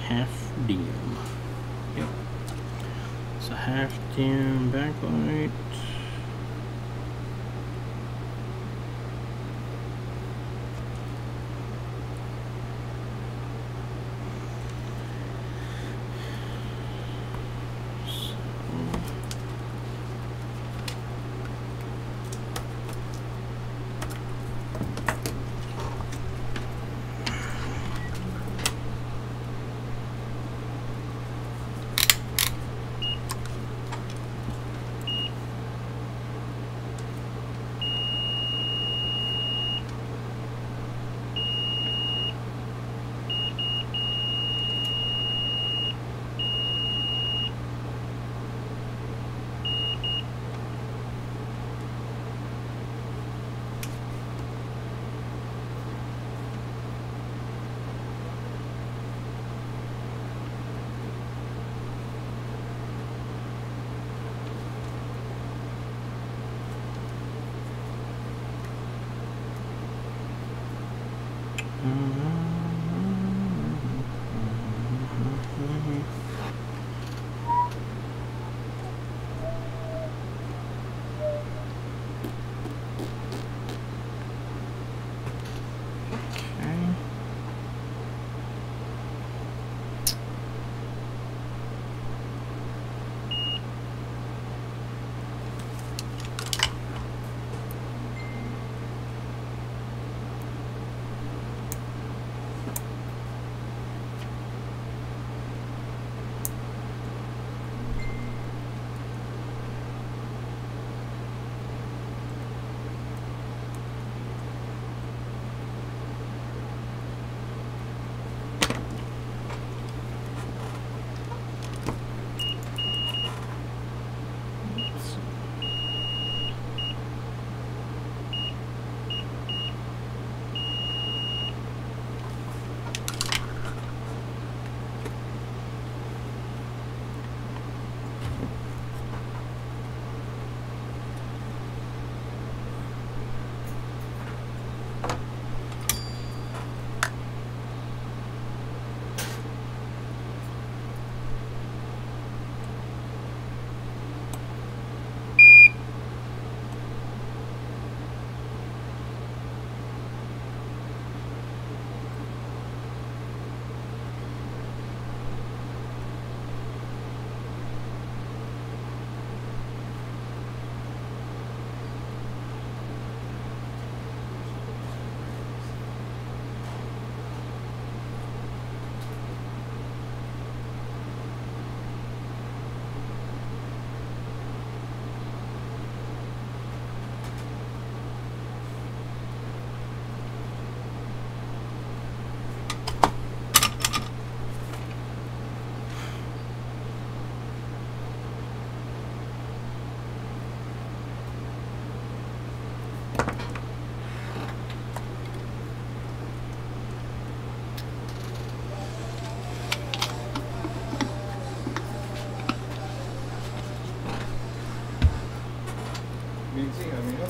[SPEAKER 1] Half dim.
[SPEAKER 5] Yep.
[SPEAKER 1] So half dim backlight.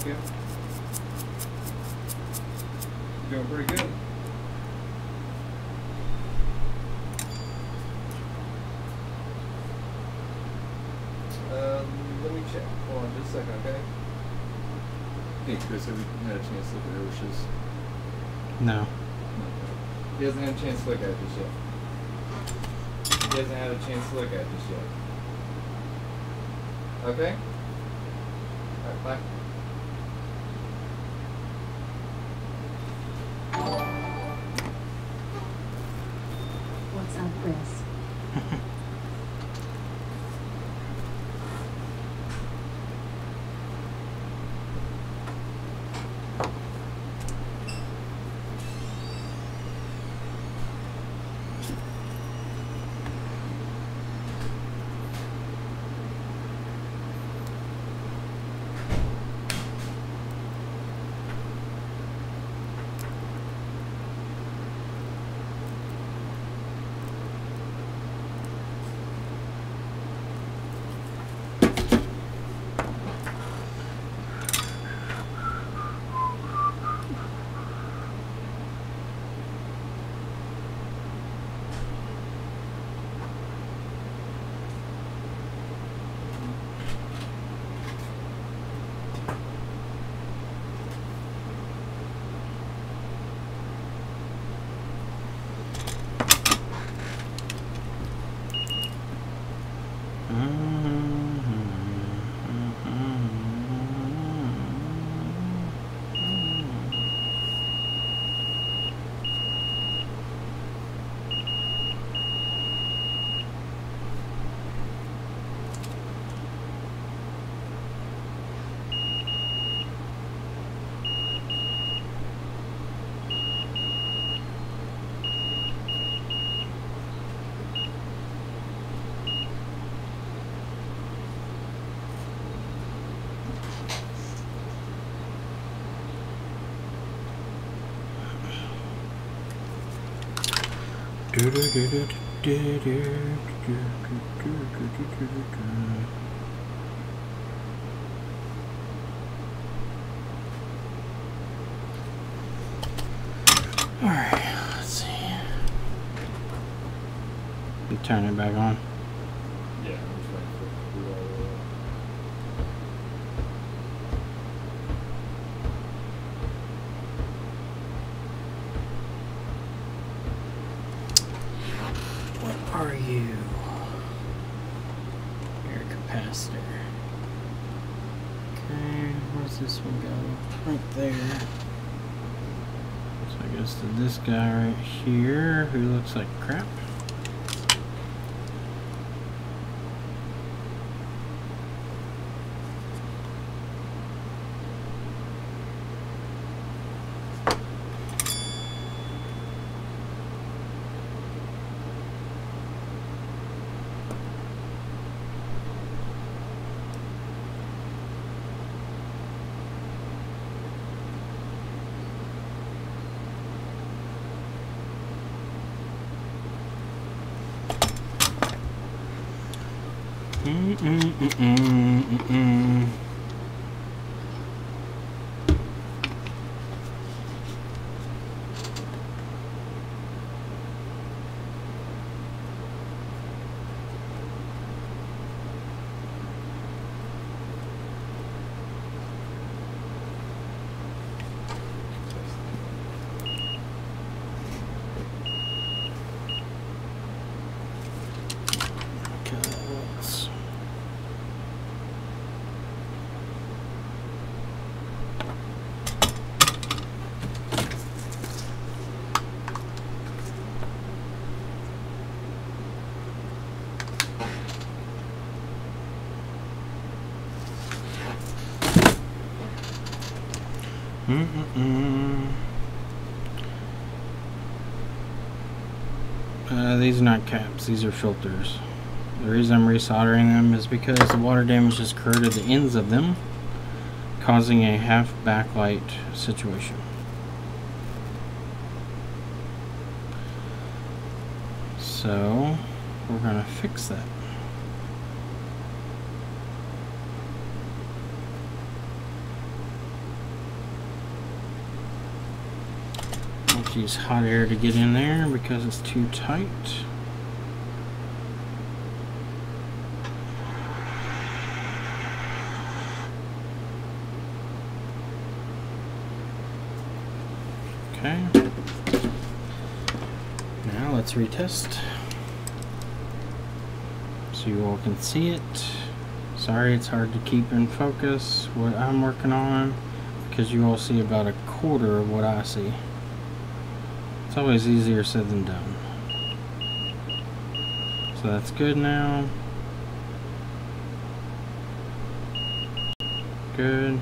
[SPEAKER 5] help you? You're doing pretty good. Let me check. Hold on just a second, okay? Hey, Chris, have you had a chance to look at OSHA's?
[SPEAKER 1] No.
[SPEAKER 5] He hasn't had a chance to look at it just yet. He hasn't had a chance to look at it just yet. Okay? Alright, bye.
[SPEAKER 9] What's up, Chris?
[SPEAKER 1] Alright, let's see. Turn it back on.
[SPEAKER 5] Yeah, I'm just waiting for it to do all the way.
[SPEAKER 1] What are you? Air capacitor. Okay, where's this one go? Right there. So I guess to this guy right here who looks like crap. These are not caps, these are filters. The reason I'm resoldering them is because the water damage has corroded the ends of them, causing a half backlight situation. So we're gonna fix that. Just use hot air to get in there because it's too tight. Okay. Now let's retest so you all can see it. Sorry it's hard to keep in focus what I'm working on because you all see about a quarter of what I see. It's always easier said than done. So that's good now. Good.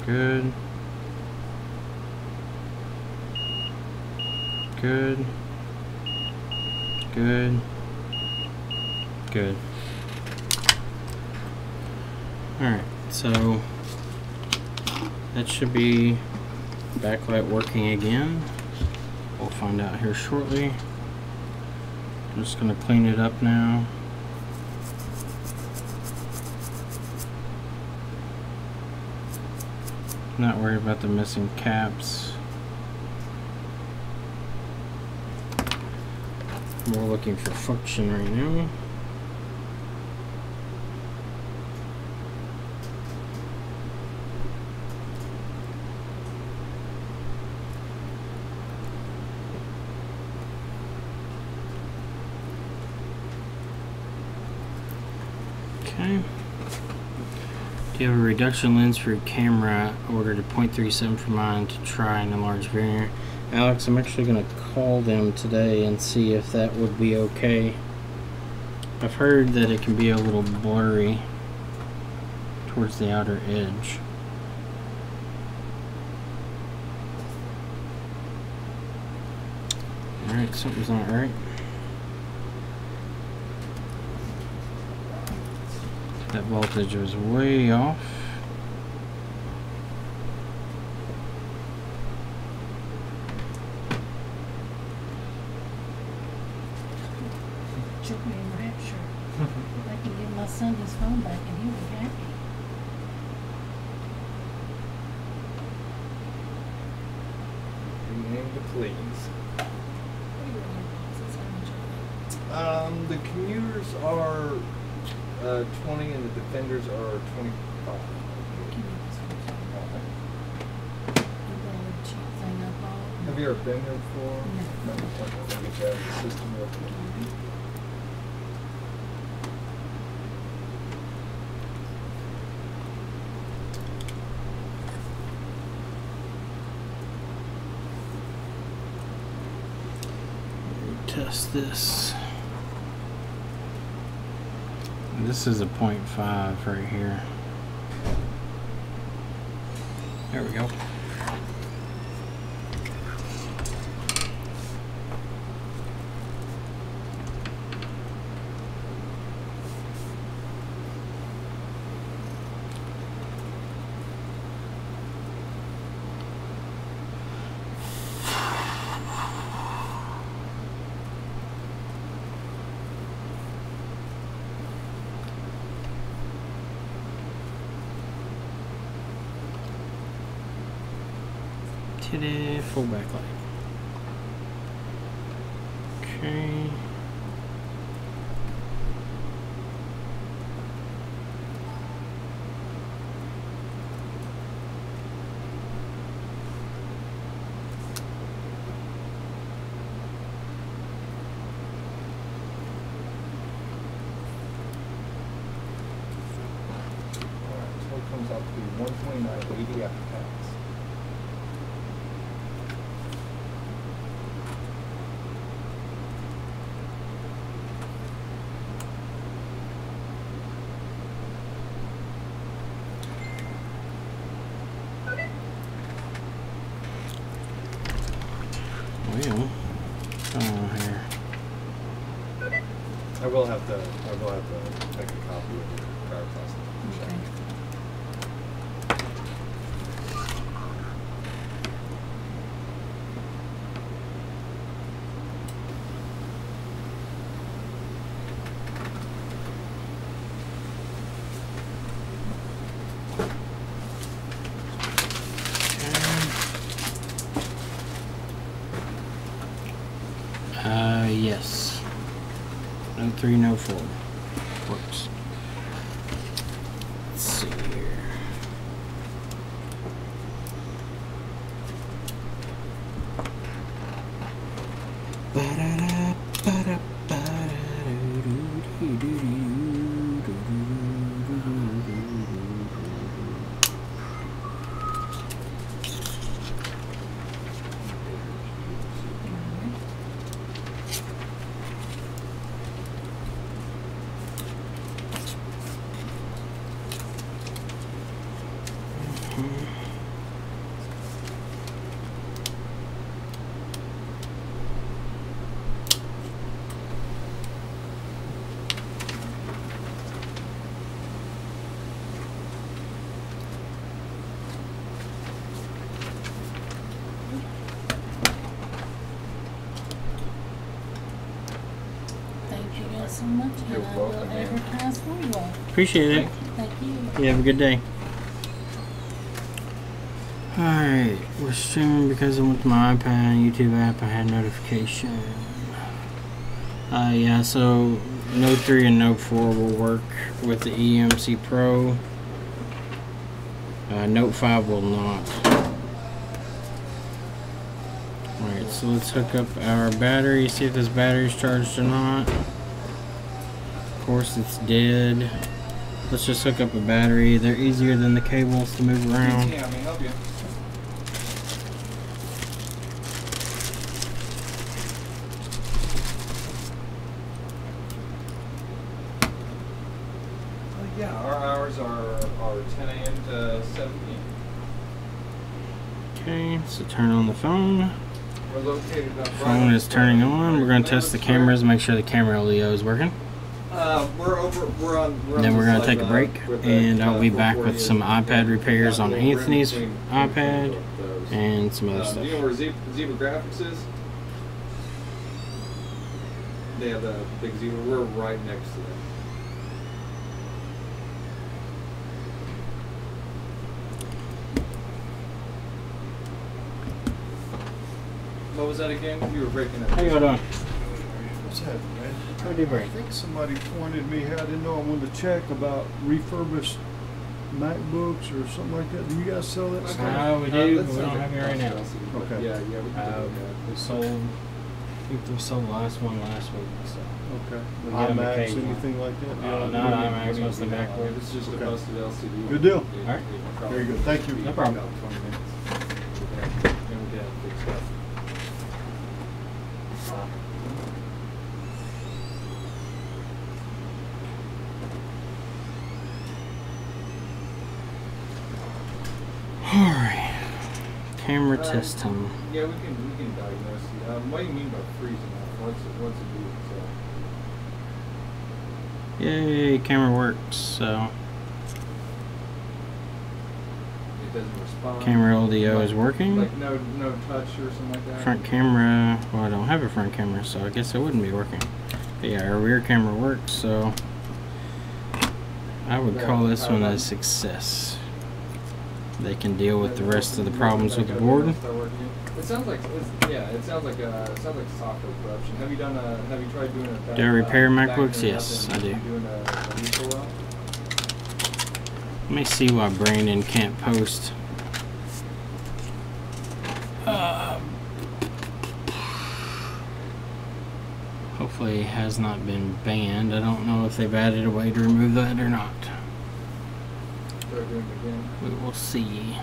[SPEAKER 1] Good. Good. Good. Good. Alright, so that should be backlight working again. We'll find out here shortly. I'm just going to clean it up now. Not worried about the missing caps. We're looking for function right now. Okay. Do you have a reduction lens for your camera? I ordered a 0.37 for mine to try an enlarged variant. Alex, I'm actually going to call them today and see if that would be okay. I've heard that it can be a little blurry towards the outer edge. Alright, something's not right. That voltage was way off.
[SPEAKER 8] Took me in rapture. I can give my son his phone back and he'll be happy.
[SPEAKER 5] Rename to please.
[SPEAKER 8] What do you want? Since I'm enjoying it.
[SPEAKER 5] The commuters are 20 and the defenders are 25.
[SPEAKER 8] Give me this one. You got a little cheap thing I bought.
[SPEAKER 5] Have you ever been here before?
[SPEAKER 8] No.
[SPEAKER 5] Get that in the system real quick.
[SPEAKER 1] Test this. This is a 0.5 right here. There we go. Full backlight. Okay.
[SPEAKER 5] Alright, so it comes out to be 129.80 after tax.
[SPEAKER 1] Well, oh here.
[SPEAKER 5] I will have to make a copy of your driver's license.
[SPEAKER 8] Okay.
[SPEAKER 1] Yes. No 3, no 4. Works. Let's see here.
[SPEAKER 8] So much, and
[SPEAKER 5] You're
[SPEAKER 8] I will
[SPEAKER 5] welcome, ma'am.
[SPEAKER 8] advertise for you all.
[SPEAKER 1] Appreciate it.
[SPEAKER 8] Thank you.
[SPEAKER 1] You have a good day. Alright, we're streaming because I went to my iPad and YouTube app. I had notification. Yeah, so Note 3 and Note 4 will work with the EMC Pro. Note 5 will not. Alright, so let's hook up our battery, see if this battery's charged or not. Of course it's dead. Let's just hook up a battery. They're easier than the cables to move around.
[SPEAKER 5] Yeah, I mean, help you. Yeah, our hours are 10 a.m. to 7 p.m.
[SPEAKER 1] Okay, so turn on the phone.
[SPEAKER 5] We're located up
[SPEAKER 1] Phone is turning on. We're going to test the cameras, make sure the camera LEO is working. Then we're going to take a break, and I'll be back with some iPad repairs on Anthony's iPad and some other stuff.
[SPEAKER 5] Do you know where Zebra Graphics is? They have the big Zebra. We're right next to them. What was that again? You were breaking up.
[SPEAKER 1] How you doing?
[SPEAKER 10] What's happening, man?
[SPEAKER 1] How do you break?
[SPEAKER 10] I think somebody pointed me. I didn't know. I wanted to check about refurbished MacBooks or something like that. Do you guys sell that stuff?
[SPEAKER 1] We do, but we don't have it right now.
[SPEAKER 10] Okay.
[SPEAKER 5] Yeah, we can
[SPEAKER 1] We sold, I think we sold the last one last week, so.
[SPEAKER 10] Okay.
[SPEAKER 1] We get 'em
[SPEAKER 10] iMacs,
[SPEAKER 1] occasionally.
[SPEAKER 10] anything like that?
[SPEAKER 1] Not iMacs, mostly MacBook.
[SPEAKER 5] It's just a
[SPEAKER 10] Okay.
[SPEAKER 5] busted LCD.
[SPEAKER 10] Good deal.
[SPEAKER 1] All right.
[SPEAKER 10] Very good. Thank you.
[SPEAKER 1] No problem.
[SPEAKER 5] About 20 minutes. And we get it fixed up.
[SPEAKER 1] Alright. Camera testing.
[SPEAKER 5] Yeah, we can diagnose it. What do you mean by freezing out? What's it do?
[SPEAKER 1] Yay, camera works, so.
[SPEAKER 5] It doesn't respond.
[SPEAKER 1] Camera LDO is working.
[SPEAKER 5] Like no touch or something like that.
[SPEAKER 1] Front camera, well, I don't have a front camera, so I guess it wouldn't be working. But yeah, our rear camera works, so I would call this one a success. They can deal with the rest of the problems with the board.
[SPEAKER 5] It sounds like software corruption. Have you tried doing a?
[SPEAKER 1] Do I repair
[SPEAKER 5] back
[SPEAKER 1] MacBooks?
[SPEAKER 5] end
[SPEAKER 1] Yes,
[SPEAKER 5] up
[SPEAKER 1] I
[SPEAKER 5] and
[SPEAKER 1] do.
[SPEAKER 5] Doing a restore?
[SPEAKER 1] Let me see why Brandon can't post. Hopefully it has not been banned. I don't know if they've added a way to remove that or not.
[SPEAKER 5] Start doing it again.
[SPEAKER 1] We will see.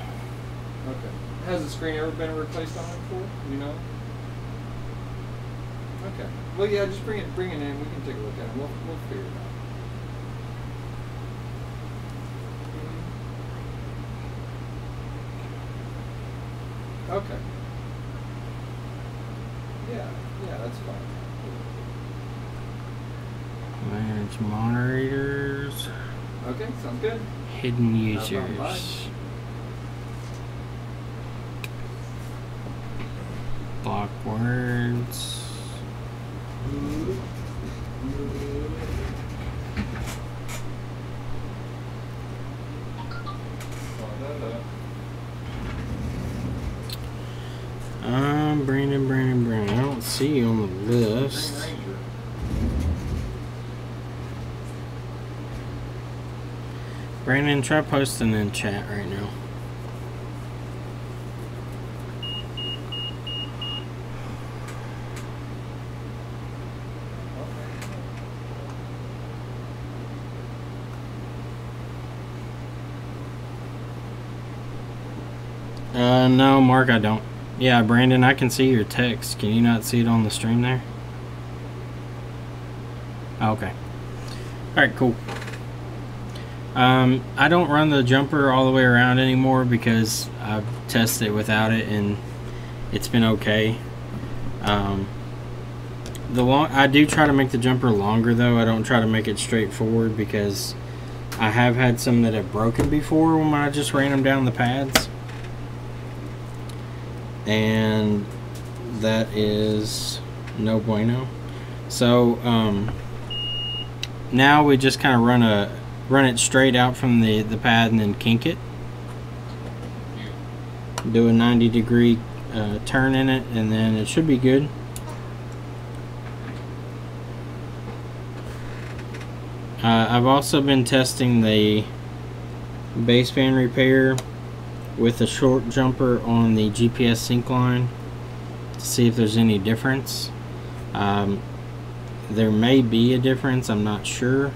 [SPEAKER 5] Okay. Has the screen ever been replaced on it before? Do you know? Okay. Well, yeah, just bring it in. We can take a look at it. We'll figure it out. Okay. Yeah, that's fine.
[SPEAKER 1] Manage moderators.
[SPEAKER 5] Okay, sounds good.
[SPEAKER 1] Hidden
[SPEAKER 5] No problem. Bye.
[SPEAKER 1] users. Block words. Brandon. I don't see you on the list. Brandon, try posting in chat right now. No, Mark, I don't. Yeah, Brandon, I can see your text. Can you not see it on the stream there? Oh, okay. Alright, cool. I don't run the jumper all the way around anymore because I've tested it without it and it's been okay. I do try to make the jumper longer though. I don't try to make it straightforward because I have had some that have broken before when I just ran them down the pads. And that is no bueno. So now we just kind of run it straight out from the pad and then kink it. Do a 90-degree turn in it, and then it should be good. I've also been testing the baseband repair with a short jumper on the GPS sync line to see if there's any difference. There may be a difference, I'm not sure,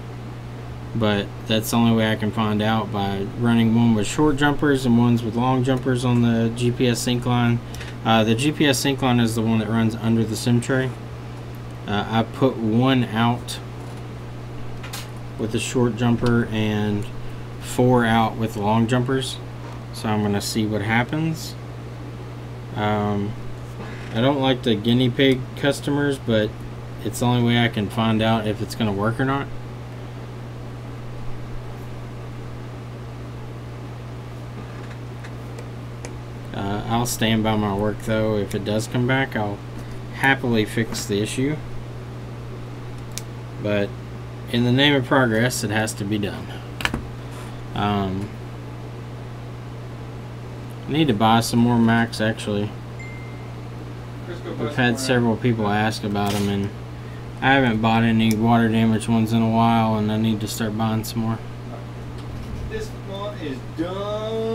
[SPEAKER 1] but that's the only way I can find out, by running one with short jumpers and ones with long jumpers on the GPS sync line. The GPS sync line is the one that runs under the sim tray. I put one out with a short jumper and 4 out with long jumpers. So I'm going to see what happens. I don't like the guinea pig customers, but it's the only way I can find out if it's going to work or not. I'll stand by my work though. If it does come back, I'll happily fix the issue. But in the name of progress, it has to be done. I need to buy some more Macs actually. We've had several people ask about them, and I haven't bought any water damage ones in a while, and I need to start buying some more.
[SPEAKER 5] This one is done.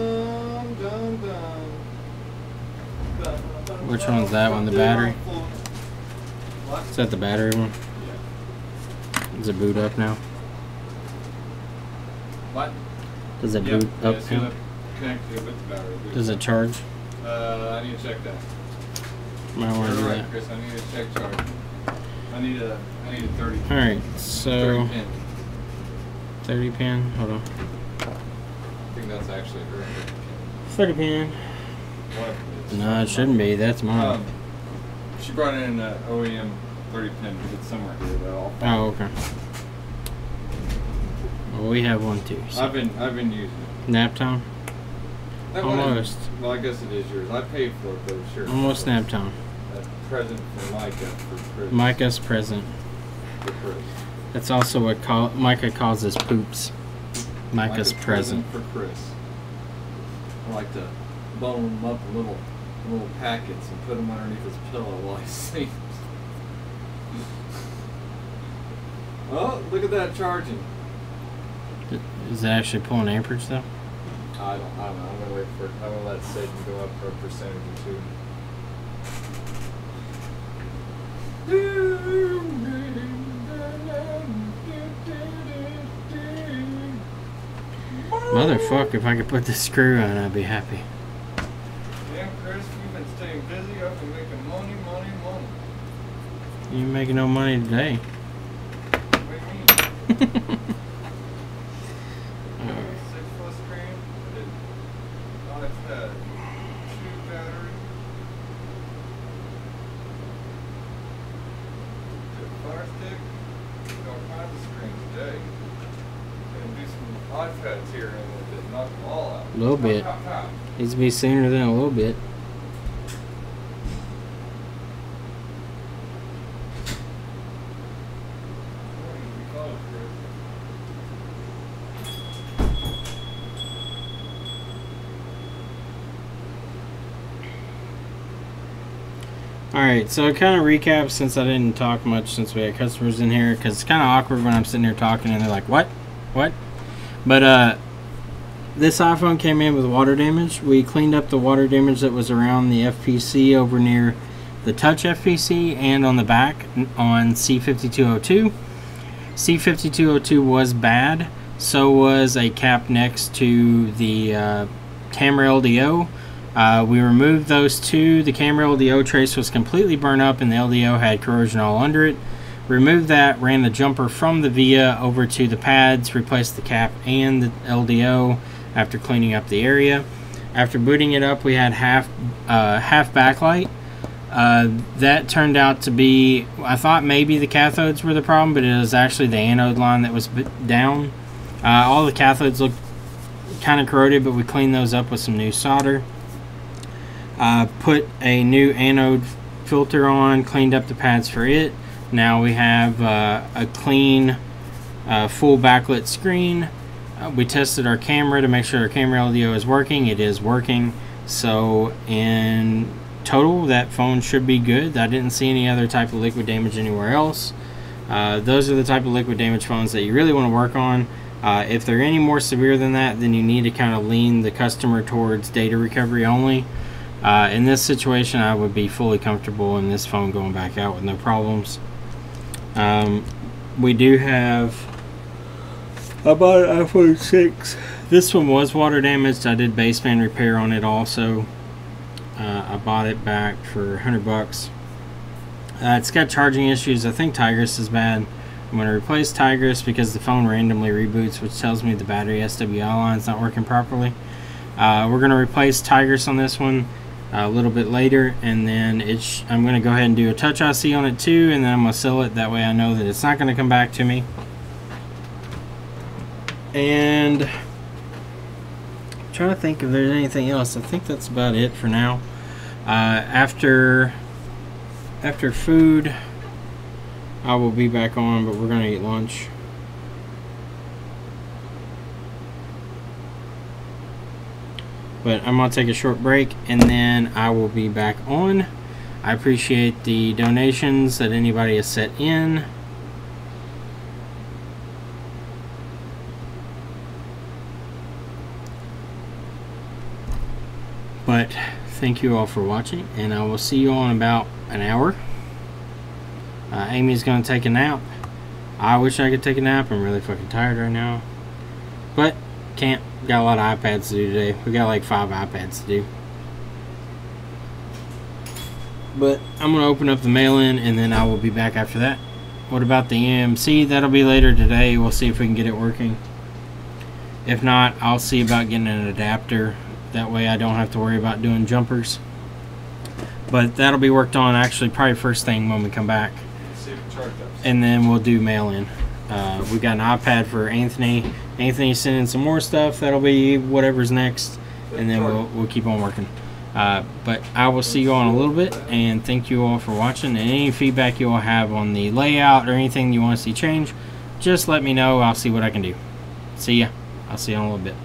[SPEAKER 1] Which one's that one? The battery? Is that the battery one?
[SPEAKER 5] Yeah.
[SPEAKER 1] Does it boot up now?
[SPEAKER 5] What?
[SPEAKER 1] Does it boot up now?
[SPEAKER 5] Connected with the battery.
[SPEAKER 1] Does it charge?
[SPEAKER 5] I need to check that.
[SPEAKER 1] Might want to do
[SPEAKER 5] You're right,
[SPEAKER 1] that.
[SPEAKER 5] Chris. I need to check charge. I need a 30.
[SPEAKER 1] Alright, so
[SPEAKER 5] 30 pin.
[SPEAKER 1] 30 pin. Hold on.
[SPEAKER 5] I think that's actually her
[SPEAKER 1] 30 pin.
[SPEAKER 5] One of them is.
[SPEAKER 1] No, it shouldn't be. That's mine.
[SPEAKER 5] She brought in an OEM 30 pin, but it's somewhere here. Though.
[SPEAKER 1] Oh, okay. Well, we have one too. So.
[SPEAKER 5] I've been using it.
[SPEAKER 1] Nap time?
[SPEAKER 5] That one
[SPEAKER 1] Almost.
[SPEAKER 5] well, I guess it is yours. I paid for it, though, sure.
[SPEAKER 1] Almost nap time.
[SPEAKER 5] A present for Micah for Chris.
[SPEAKER 1] Micah's present.
[SPEAKER 5] For Chris.
[SPEAKER 1] That's also what Micah calls his poops. Micah's present.
[SPEAKER 5] For Chris. I like to bundle them up in little packets and put them underneath his pillow while he sleeps. Oh, look at that charging.
[SPEAKER 1] Is it actually pulling amperage though?
[SPEAKER 5] I don't know. I'm gonna wait for it. I'm gonna let Satan go up for a percentage or two.
[SPEAKER 1] Motherfucker, if I could put this screw on, I'd be happy.
[SPEAKER 5] Yeah, Chris, you've been staying busy. I've been making money.
[SPEAKER 1] You ain't making no money today.
[SPEAKER 5] What do you mean? 6-foot screen. It's had 2 batteries. Fire stick. All kinds of screens today. Gonna do some iPads here and knock them all out.
[SPEAKER 1] A little bit. Needs to be sooner than a little bit. Alright, so kind of recap, since I didn't talk much since we had customers in here, because it's kind of awkward when I'm sitting here talking and they're like, what? But this iPhone came in with water damage. We cleaned up the water damage that was around the FPC over near the touch FPC and on the back on C5202. C5202 was bad. So was a cap next to the camera LDO. We removed those two. The camera LDO trace was completely burned up and the LDO had corrosion all under it. Removed that, ran the jumper from the VIA over to the pads, replaced the cap and the LDO after cleaning up the area. After booting it up, we had half backlight. That turned out to be, I thought maybe the cathodes were the problem, but it was actually the anode line that was down. All the cathodes looked kind of corroded, but we cleaned those up with some new solder. Put a new anode filter on, cleaned up the pads for it. Now we have a clean full backlit screen. We tested our camera to make sure our camera LDO is working. It is working. So in total, that phone should be good. I didn't see any other type of liquid damage anywhere else. Those are the type of liquid damage phones that you really want to work on. If they're any more severe than that, then you need to kind of lean the customer towards data recovery only. In this situation, I would be fully comfortable in this phone going back out with no problems. We do have, I bought an iPhone 6. This one was water damaged. I did baseband repair on it also. I bought it back for 100 bucks. It's got charging issues. I think Tigris is bad. I'm going to replace Tigris because the phone randomly reboots, which tells me the battery SWI line is not working properly. We're going to replace Tigris on this one a little bit later, and then I'm going to go ahead and do a touch IC on it too, and then I'm going to sell it. That way I know that it's not going to come back to me. And I'm trying to think if there's anything else. I think that's about it for now. After food, I will be back on, but we're going to eat lunch. But I'm going to take a short break and then I will be back on. I appreciate the donations that anybody has set in. But thank you all for watching, and I will see you all in about an hour. Amy's going to take a nap. I wish I could take a nap. I'm really fucking tired right now. But can't. Got a lot of iPads to do today. We got like 5 iPads to do. But I'm going to open up the mail-in and then I will be back after that. What about the EMC? That'll be later today. We'll see if we can get it working. If not, I'll see about getting an adapter. That way I don't have to worry about doing jumpers. But that'll be worked on actually probably first thing when we come back. And then we'll do mail-in. We got an iPad for Anthony. Anthony's sending some more stuff. That'll be whatever's next. And then we'll keep on working. But I will see you all in a little bit. And thank you all for watching. And any feedback you all have on the layout or anything you want to see change, just let me know. I'll see what I can do. See ya. I'll see you in a little bit.